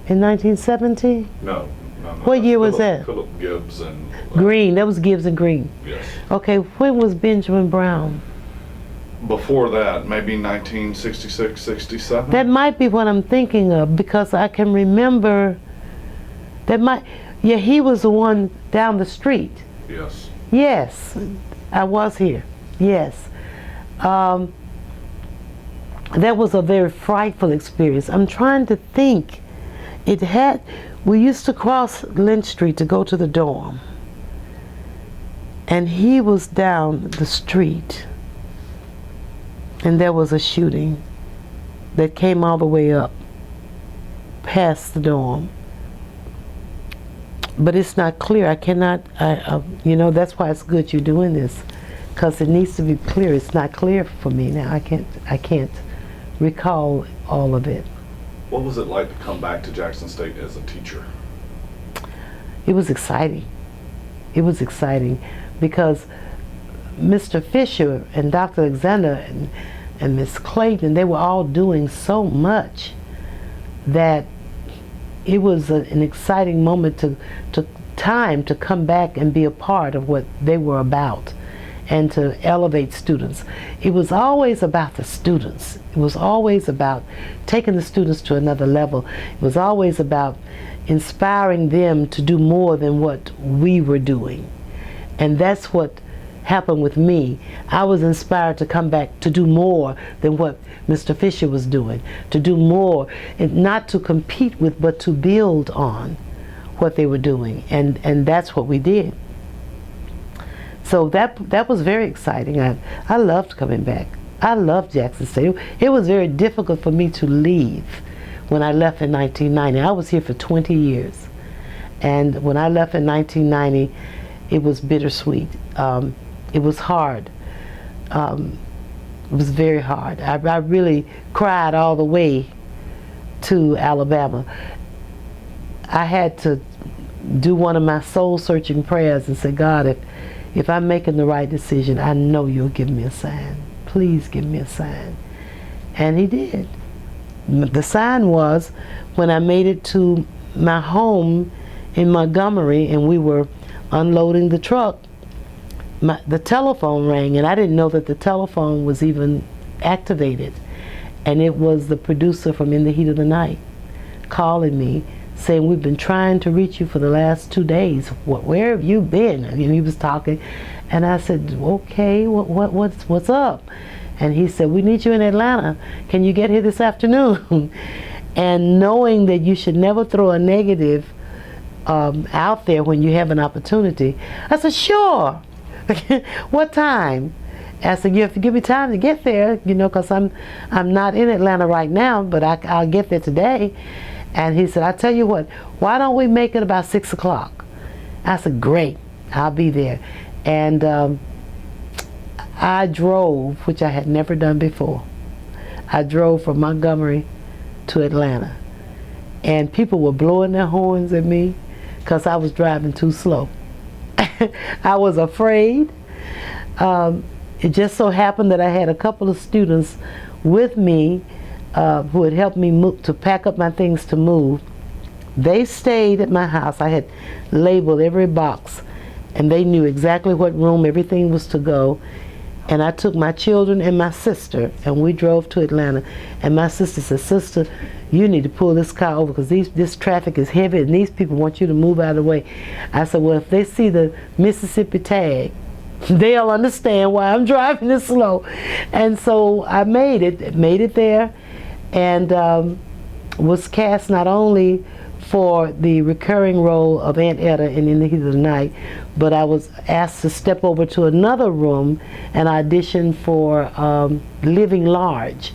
in 1970? No. What year was that? Philip Gibbs and Green. That was Gibbs and Green. Yes. Okay, when was Benjamin Brown? Before that, maybe 1966, 67. That might be what I'm thinking of, because I can remember he was the one down the street. Yes. Yes, I was here. Yes. That was a very frightful experience. I'm trying to think. We used to cross Lynch Street to go to the dorm, and he was down the street, and there was a shooting that came all the way up past the dorm. But it's not clear. I cannot, that's why it's good you're doing this, because it needs to be clear. It's not clear for me now. I can't recall all of it. What was it like to come back to Jackson State as a teacher? It was exciting. It was exciting because Mr. Fisher and Dr. Alexander and Miss Clayton, they were all doing so much that it was an exciting moment to come back and be a part of what they were about and to elevate students. It was always about the students. It was always about taking the students to another level. It was always about inspiring them to do more than what we were doing. And that's what happened with me. I was inspired to come back to do more than what Mr. Fisher was doing, to do more, and not to compete with, but to build on what they were doing, and that's what we did. So that was very exciting. I loved coming back. I loved Jackson State. It was very difficult for me to leave when I left in 1990. I was here for 20 years. And when I left in 1990, it was bittersweet. It was hard. It was very hard. I really cried all the way to Alabama. I had to do one of my soul-searching prayers and say, God, if I'm making the right decision, I know you'll give me a sign. Please give me a sign. And he did. The sign was when I made it to my home in Montgomery and we were unloading the truck, the telephone rang, and I didn't know that the telephone was even activated. And it was the producer from In the Heat of the Night calling me, saying, we've been trying to reach you for the last 2 days. Where have you been? And he was talking, and I said, okay, what's up? And he said, we need you in Atlanta. Can you get here this afternoon? And knowing that you should never throw a negative out there when you have an opportunity, I said, sure. What time? I said, you have to give me time to get there, because I'm not in Atlanta right now, but I'll get there today. And he said, I tell you what, why don't we make it about 6 o'clock? I said, great, I'll be there. And I drove, which I had never done before. I drove from Montgomery to Atlanta. And people were blowing their horns at me because I was driving too slow. I was afraid. It just so happened that I had a couple of students with me who had helped me to pack up my things to move. They stayed at my house. I had labeled every box, and they knew exactly what room everything was to go. And I took my children and my sister, and we drove to Atlanta. And my sister said, sister, you need to pull this car over because this traffic is heavy and these people want you to move out of the way. I said, well, if they see the Mississippi tag, they'll understand why I'm driving this slow. And so I made it there, and was cast not only for the recurring role of Aunt Etta in the Heat of the Night, but I was asked to step over to another room and audition for Living Large.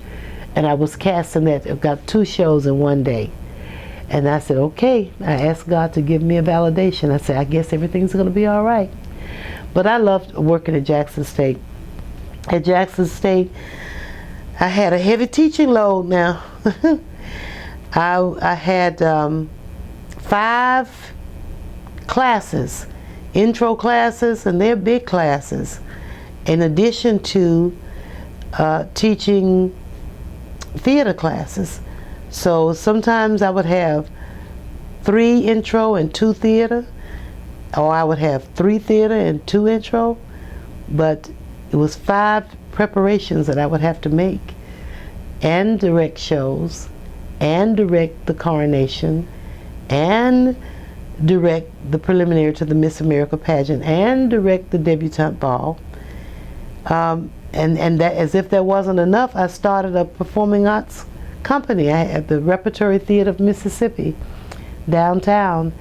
And I was cast in that. I've got 2 shows in one day. And I said, okay. I asked God to give me a validation. I said, I guess everything's going to be all right. But I loved working at Jackson State. At Jackson State, I had a heavy teaching load now. I had 5 classes, intro classes, and they're big classes, in addition to teaching theater classes. So sometimes I would have 3 intro and 2 theater, or I would have 3 theater and 2 intro, but it was 5 preparations that I would have to make, and direct shows, and direct the coronation, and direct the preliminary to the Miss America pageant, and direct the debutante ball. And that, as if that wasn't enough, I started a performing arts company. I had the Repertory Theater of Mississippi downtown.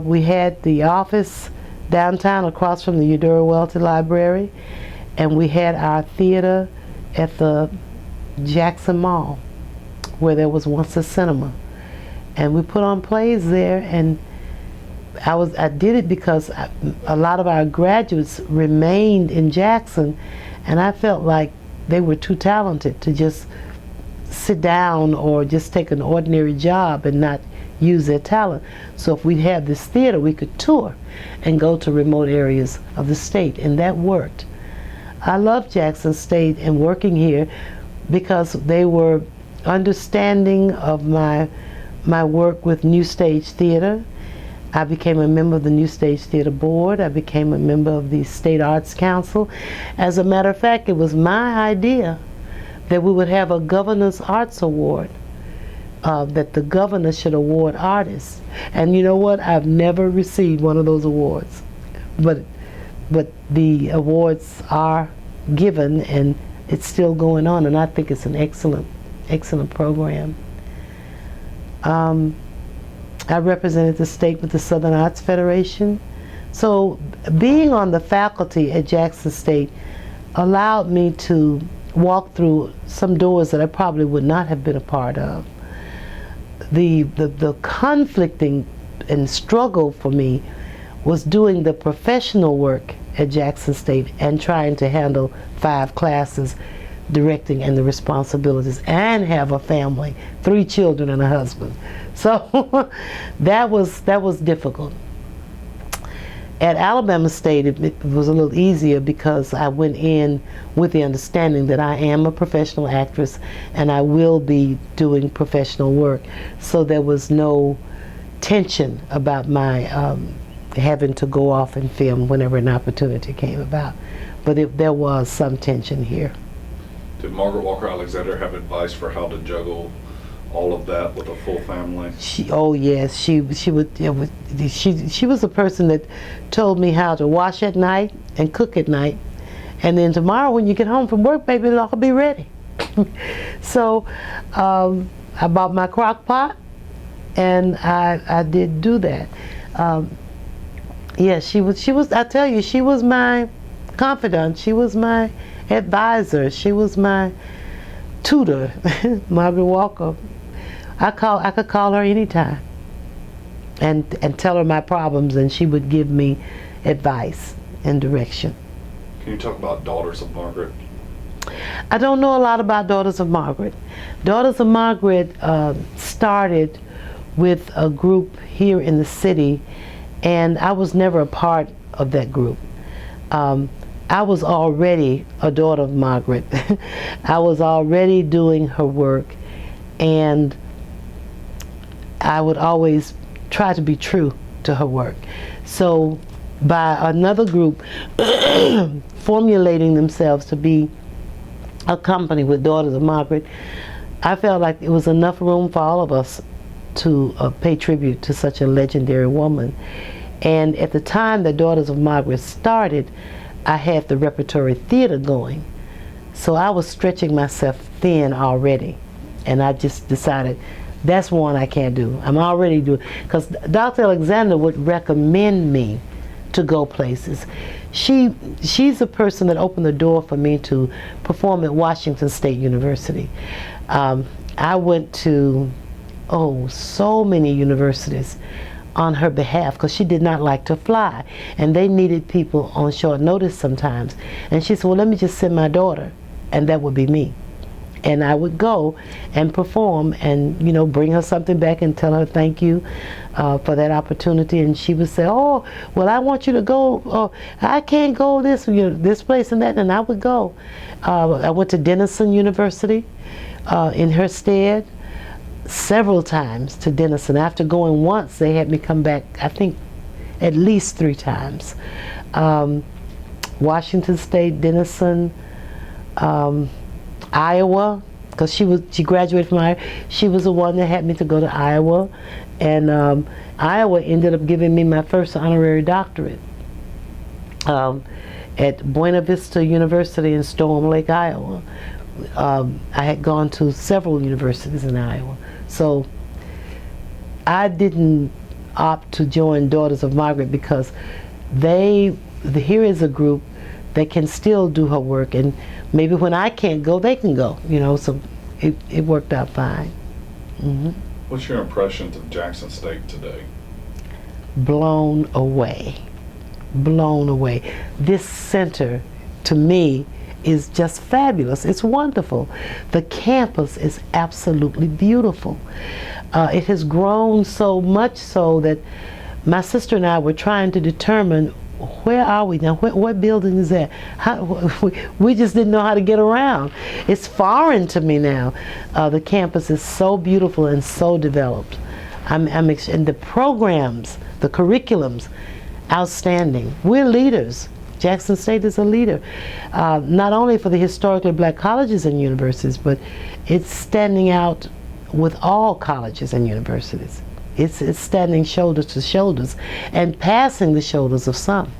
We had the office downtown across from the Eudora Welty Library, and we had our theater at the Jackson Mall, where there was once a cinema. And we put on plays there, and I did it because a lot of our graduates remained in Jackson, and I felt like they were too talented to just sit down or just take an ordinary job and not use their talent. So if we had this theater, we could tour and go to remote areas of the state, and that worked. I love Jackson State and working here because they were understanding of my work with New Stage Theater. I became a member of the New Stage Theater Board. I became a member of the State Arts Council. As a matter of fact, it was my idea that we would have a Governor's Arts Award, that the governor should award artists. And you know what? I've never received one of those awards. But but the awards are given, and it's still going on, and I think it's an excellent program. I represented the state with the Southern Arts Federation. So being on the faculty at Jackson State allowed me to walk through some doors that I probably would not have been a part of. The conflicting and struggle for me was doing the professional work at Jackson State and trying to handle 5 classes, directing, and the responsibilities, and have a family, 3 children and a husband. So that was difficult. At Alabama State, it was a little easier because I went in with the understanding that I am a professional actress and I will be doing professional work. So there was no tension about my having to go off and film whenever an opportunity came about. But there was some tension here. Did Margaret Walker Alexander have advice for how to juggle all of that with a full family? Oh yes, she would. She was a person that told me how to wash at night and cook at night, and then tomorrow when you get home from work, baby, it'll all be ready. So I bought my crock pot, and I did do that. Yeah, she was. I tell you, she was my confidant. She was my advisor. She was my tutor, Margaret Walker. I could call her anytime and tell her my problems, and she would give me advice and direction. Can you talk about Daughters of Margaret? I don't know a lot about Daughters of Margaret. Daughters of Margaret started with a group here in the city, and I was never a part of that group. I was already a daughter of Margaret. I was already doing her work, and I would always try to be true to her work. So by another group formulating themselves to be a company with Daughters of Margaret, I felt like it was enough room for all of us to pay tribute to such a legendary woman. And at the time that Daughters of Margaret started, I had the repertory theater going. So I was stretching myself thin already. And I just decided, that's one I can't do. I'm already doing, because Dr. Alexander would recommend me to go places. She's the person that opened the door for me to perform at Washington State University. I went to, so many universities on her behalf, because she did not like to fly, and they needed people on short notice sometimes. And she said, well, let me just send my daughter, and that would be me. And I would go and perform and, bring her something back and tell her thank you for that opportunity. And she would say, oh, well, I want you to go. Oh, I can't go this place and that. And I would go. I went to Denison University in her stead several times to Denison. After going once, they had me come back, I think, at least 3 times. Washington State, Denison, Iowa, because she graduated from Iowa. She was the one that had me to go to Iowa, and Iowa ended up giving me my first honorary doctorate at Buena Vista University in Storm Lake, Iowa. I had gone to several universities in Iowa, so I didn't opt to join Daughters of Margaret because here is a group that can still do her work, and maybe when I can't go, they can go, so it worked out fine. Mm-hmm. What's your impressions of Jackson State today? Blown away. Blown away. This center, to me, is just fabulous. It's wonderful. The campus is absolutely beautiful. It has grown so much so that my sister and I were trying to determine, where are we now? What building is that? We just didn't know how to get around. It's foreign to me now. The campus is so beautiful and so developed. And the programs, the curriculums, outstanding. We're leaders. Jackson State is a leader, not only for the historically black colleges and universities, but it's standing out with all colleges and universities. It's standing shoulder to shoulders and passing the shoulders of some.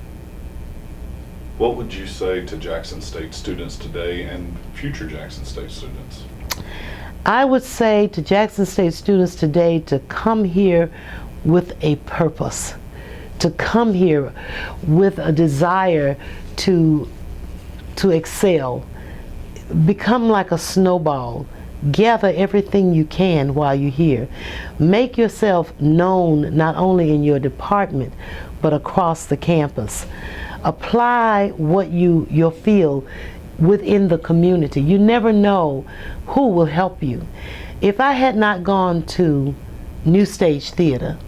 What would you say to Jackson State students today and future Jackson State students? I would say to Jackson State students today to come here with a purpose, to come here with a desire to excel. Become like a snowball. Gather everything you can while you're here. Make yourself known not only in your department, but across the campus. Apply what you'll feel within the community. You never know who will help you. If I had not gone to New Stage Theater,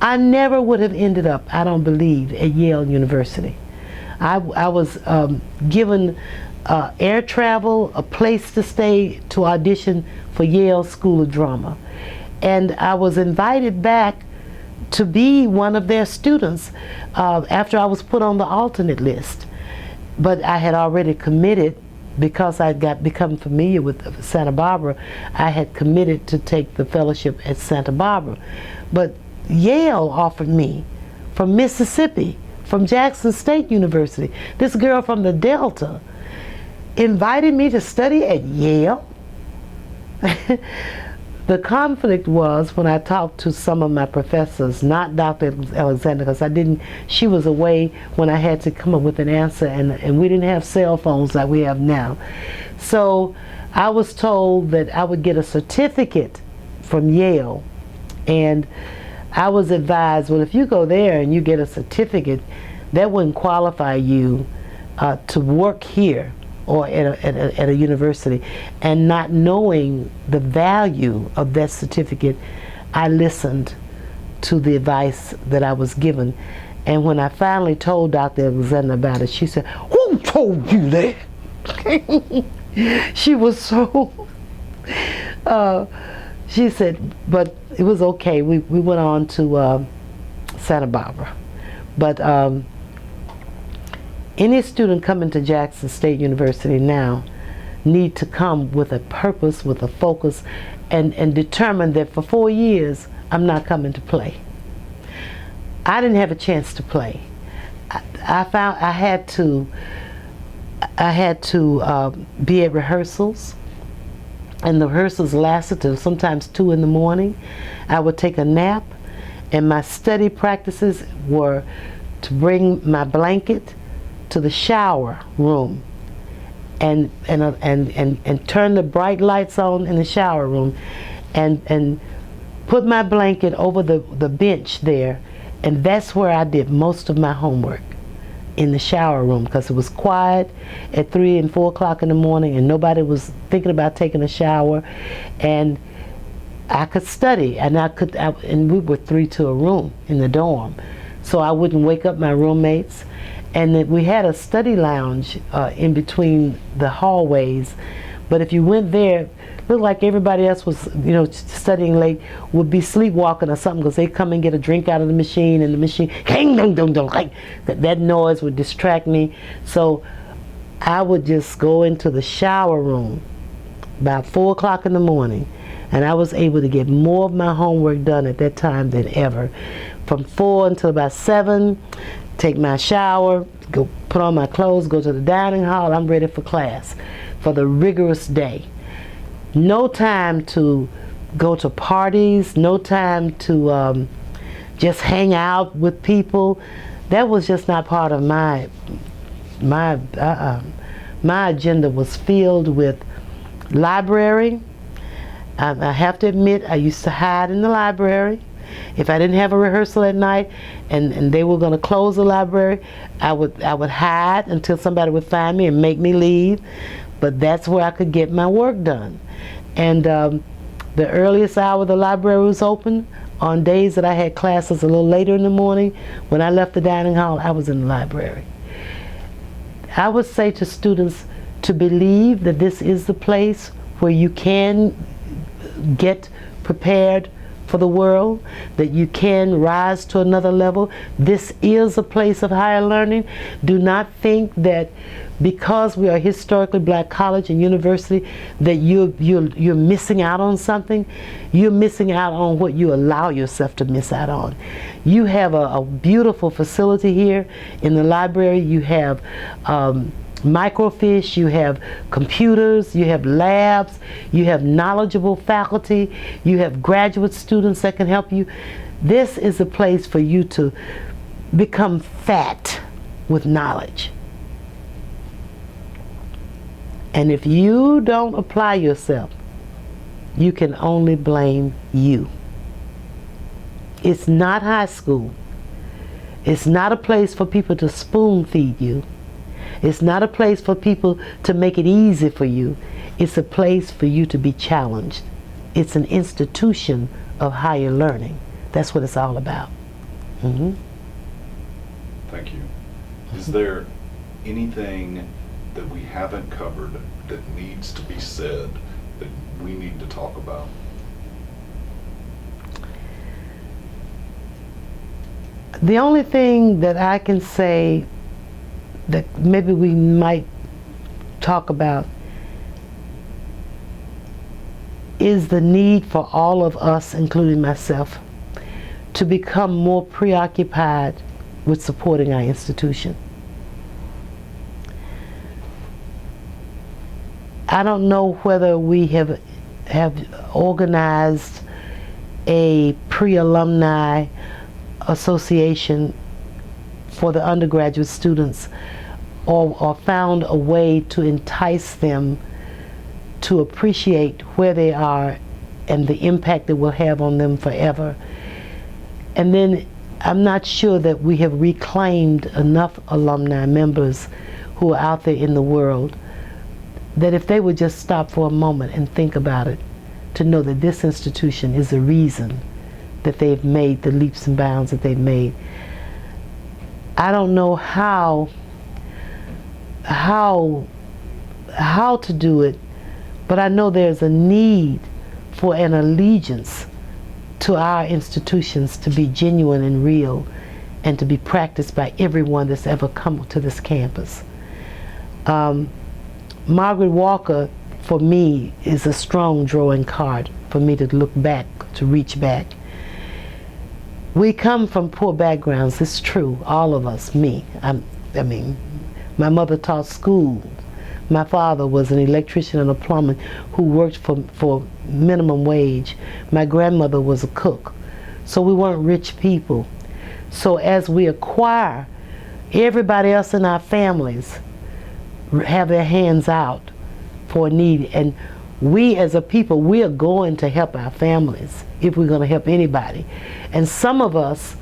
I never would have ended up, I don't believe, at Yale University. I was given air travel, a place to stay, to audition for Yale School of Drama. And I was invited back to be one of their students after I was put on the alternate list. But I had already committed, because I become familiar with Santa Barbara, I had committed to take the fellowship at Santa Barbara. But Yale offered me from Mississippi, from Jackson State University. This girl from the Delta invited me to study at Yale. The conflict was when I talked to some of my professors, not Dr. Alexander, because she was away when I had to come up with an answer, and we didn't have cell phones like we have now. So I was told that I would get a certificate from Yale, and I was advised, well, if you go there and you get a certificate, that wouldn't qualify you to work here or at a university. And not knowing the value of that certificate, I listened to the advice that I was given. And when I finally told Dr. Alexander about it, she said, "Who told you that?" She was so, she said, but it was okay. We went on to Santa Barbara. But any student coming to Jackson State University now need to come with a purpose, with a focus, and determine that for 4 years, I'm not coming to play. I didn't have a chance to play. I found I had to be at rehearsals, and the rehearsals lasted till sometimes 2 in the morning. I would take a nap, and my study practices were to bring my blanket to the shower room and turn the bright lights on in the shower room and put my blanket over the bench there, and that's where I did most of my homework, in the shower room, because it was quiet at 3 and 4 o'clock in the morning and nobody was thinking about taking a shower, and I could study, and and we were 3 to a room in the dorm, so I wouldn't wake up my roommates. And then we had a study lounge in between the hallways, but if you went there, it looked like everybody else was, studying late, would be sleepwalking or something, because they come and get a drink out of the machine, and the machine, that noise would distract me. So I would just go into the shower room about 4 o'clock in the morning, and I was able to get more of my homework done at that time than ever. From 4 until about 7, take my shower, go put on my clothes, go to the dining hall, I'm ready for class, for the rigorous day. No time to go to parties, no time to just hang out with people. That was just not part of my agenda. Was filled with library. I have to admit, I used to hide in the library. If I didn't have a rehearsal at night and they were going to close the library, I would hide until somebody would find me and make me leave. But that's where I could get my work done. And the earliest hour the library was open, on days that I had classes a little later in the morning, when I left the dining hall, I was in the library. I would say to students to believe that this is the place where you can get prepared for the world, that you can rise to another level. This is a place of higher learning. Do not think that because we are a historically black college and university, that you're missing out on something. You're missing out on what you allow yourself to miss out on. You have a beautiful facility here in the library. You have microfiche, you have computers, you have labs, you have knowledgeable faculty, you have graduate students that can help you. This is a place for you to become fat with knowledge. And if you don't apply yourself, you can only blame you. It's not high school. It's not a place for people to spoon feed you. It's not a place for people to make it easy for you. It's a place for you to be challenged. It's an institution of higher learning. That's what it's all about. Mm-hmm. Thank you. Is there anything that we haven't covered that needs to be said that we need to talk about? The only thing that I can say that maybe we might talk about is the need for all of us, including myself, to become more preoccupied with supporting our institution. I don't know whether we have organized a pre-alumni association for the undergraduate students, or found a way to entice them to appreciate where they are and the impact it will have on them forever. And then I'm not sure that we have reclaimed enough alumni members who are out there in the world, that if they would just stop for a moment and think about it, to know that this institution is the reason that they've made the leaps and bounds that they've made. I don't know how to do it, but I know there's a need for an allegiance to our institutions to be genuine and real, and to be practiced by everyone that's ever come to this campus. Margaret Walker, for me, is a strong drawing card for me to look back, to reach back. We come from poor backgrounds, it's true, all of us, me. I mean, my mother taught school. My father was an electrician and a plumber who worked for minimum wage. My grandmother was a cook. So we weren't rich people. So as we acquire, everybody else in our families have their hands out for a need. And we as a people, we are going to help our families if we're going to help anybody. And some of us,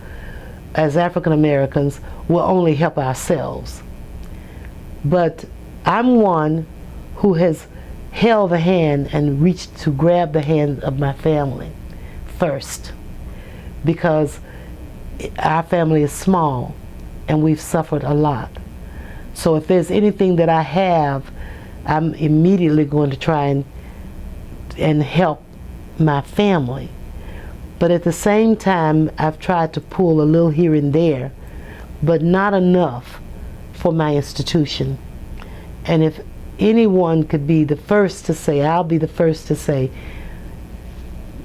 as African Americans, will only help ourselves. But I'm one who has held the hand and reached to grab the hand of my family first, because our family is small and we've suffered a lot. So if there's anything that I have, I'm immediately going to try and help my family. But at the same time, I've tried to pull a little here and there, but not enough for my institution. And if anyone could be the first to say, I'll be the first to say,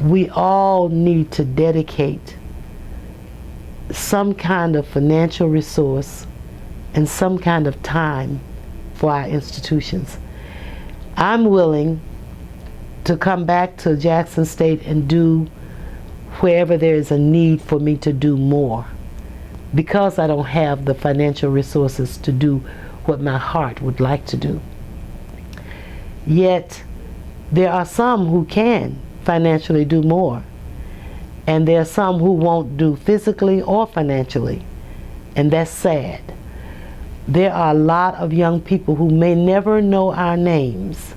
we all need to dedicate some kind of financial resource and some kind of time for our institutions. I'm willing to come back to Jackson State and do wherever there is a need for me to do more, because I don't have the financial resources to do what my heart would like to do. Yet there are some who can financially do more, and there are some who won't do physically or financially, and that's sad. There are a lot of young people who may never know our names,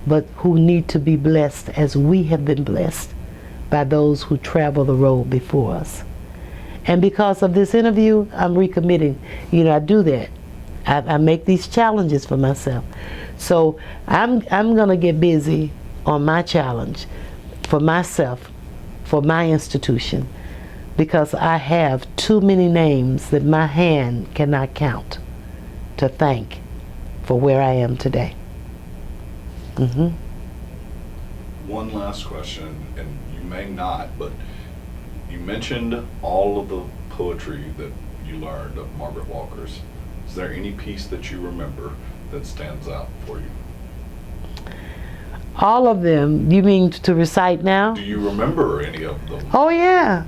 but who need to be blessed as we have been blessed by those who travel the road before us. And because of this interview, I'm recommitting. You know, I do that. I make these challenges for myself. So I'm gonna get busy on my challenge for myself, for my institution, because I have too many names that my hand cannot count to thank for where I am today. One last question, and you may not, but you mentioned all of the poetry that you learned of Margaret Walker's. Is there any piece that you remember that stands out for you? All of them. You mean to recite now? Do you remember any of them? Oh yeah.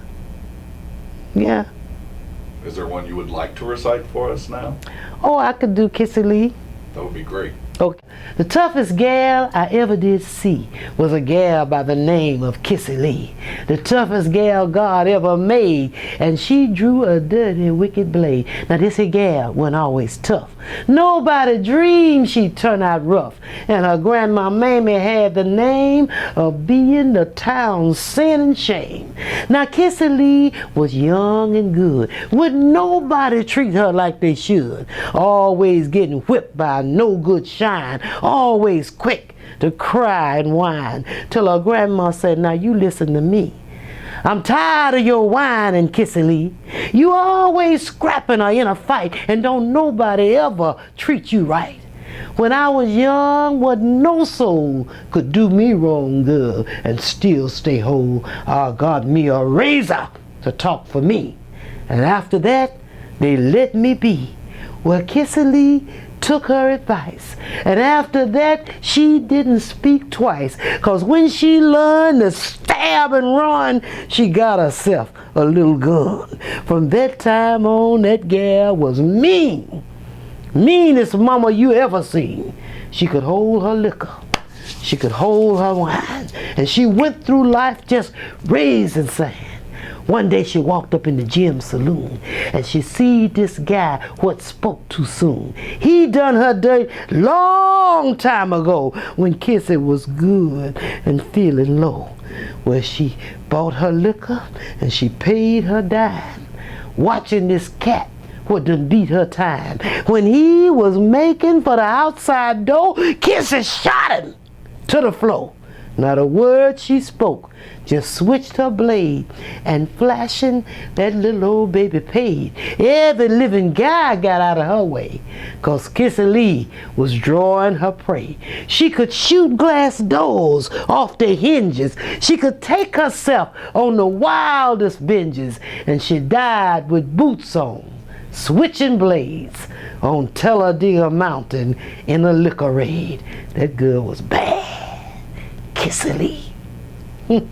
Yeah. Is there one you would like to recite for us now? Oh, I could do Kissy Lee. That would be great. Okay. The toughest gal I ever did see was a gal by the name of Kissy Lee. The toughest gal God ever made, and she drew a dirty, wicked blade. Now this here gal wasn't always tough. Nobody dreamed she'd turn out rough, and her grandma Mamie had the name of being the town's sin and shame. Now Kissy Lee was young and good. Wouldn't nobody treat her like they should. Always getting whipped by no good shine. Always quick to cry and whine, till her grandma said, now you listen to me. I'm tired of your whining, Kissy Lee. You always scrapping her in a fight, and don't nobody ever treat you right. When I was young, what no soul could do me wrong, girl, and still stay whole. I got me a razor to talk for me. And after that, they let me be. Well, Kissy Lee took her advice, and after that she didn't speak twice, cause when she learned to stab and run, she got herself a little gun. From that time on, that gal was mean. Meanest mama you ever seen. She could hold her liquor, she could hold her wine, and she went through life just raising sand. One day she walked up in the gym saloon, and she see this guy what spoke too soon. He done her dirt long time ago, when Kissy was good and feeling low. Well, she bought her liquor and she paid her dime, watching this cat what done beat her time. When he was making for the outside door, Kissy shot him to the floor. Not a word she spoke, just switched her blade, and flashing, that little old baby paid. Every living guy got out of her way, cause Kissy Lee was drawing her prey. She could shoot glass doors off their hinges. She could take herself on the wildest binges, and she died with boots on, switching blades on Talladega Mountain in a liquor raid. That girl was bad. Kissy Lee.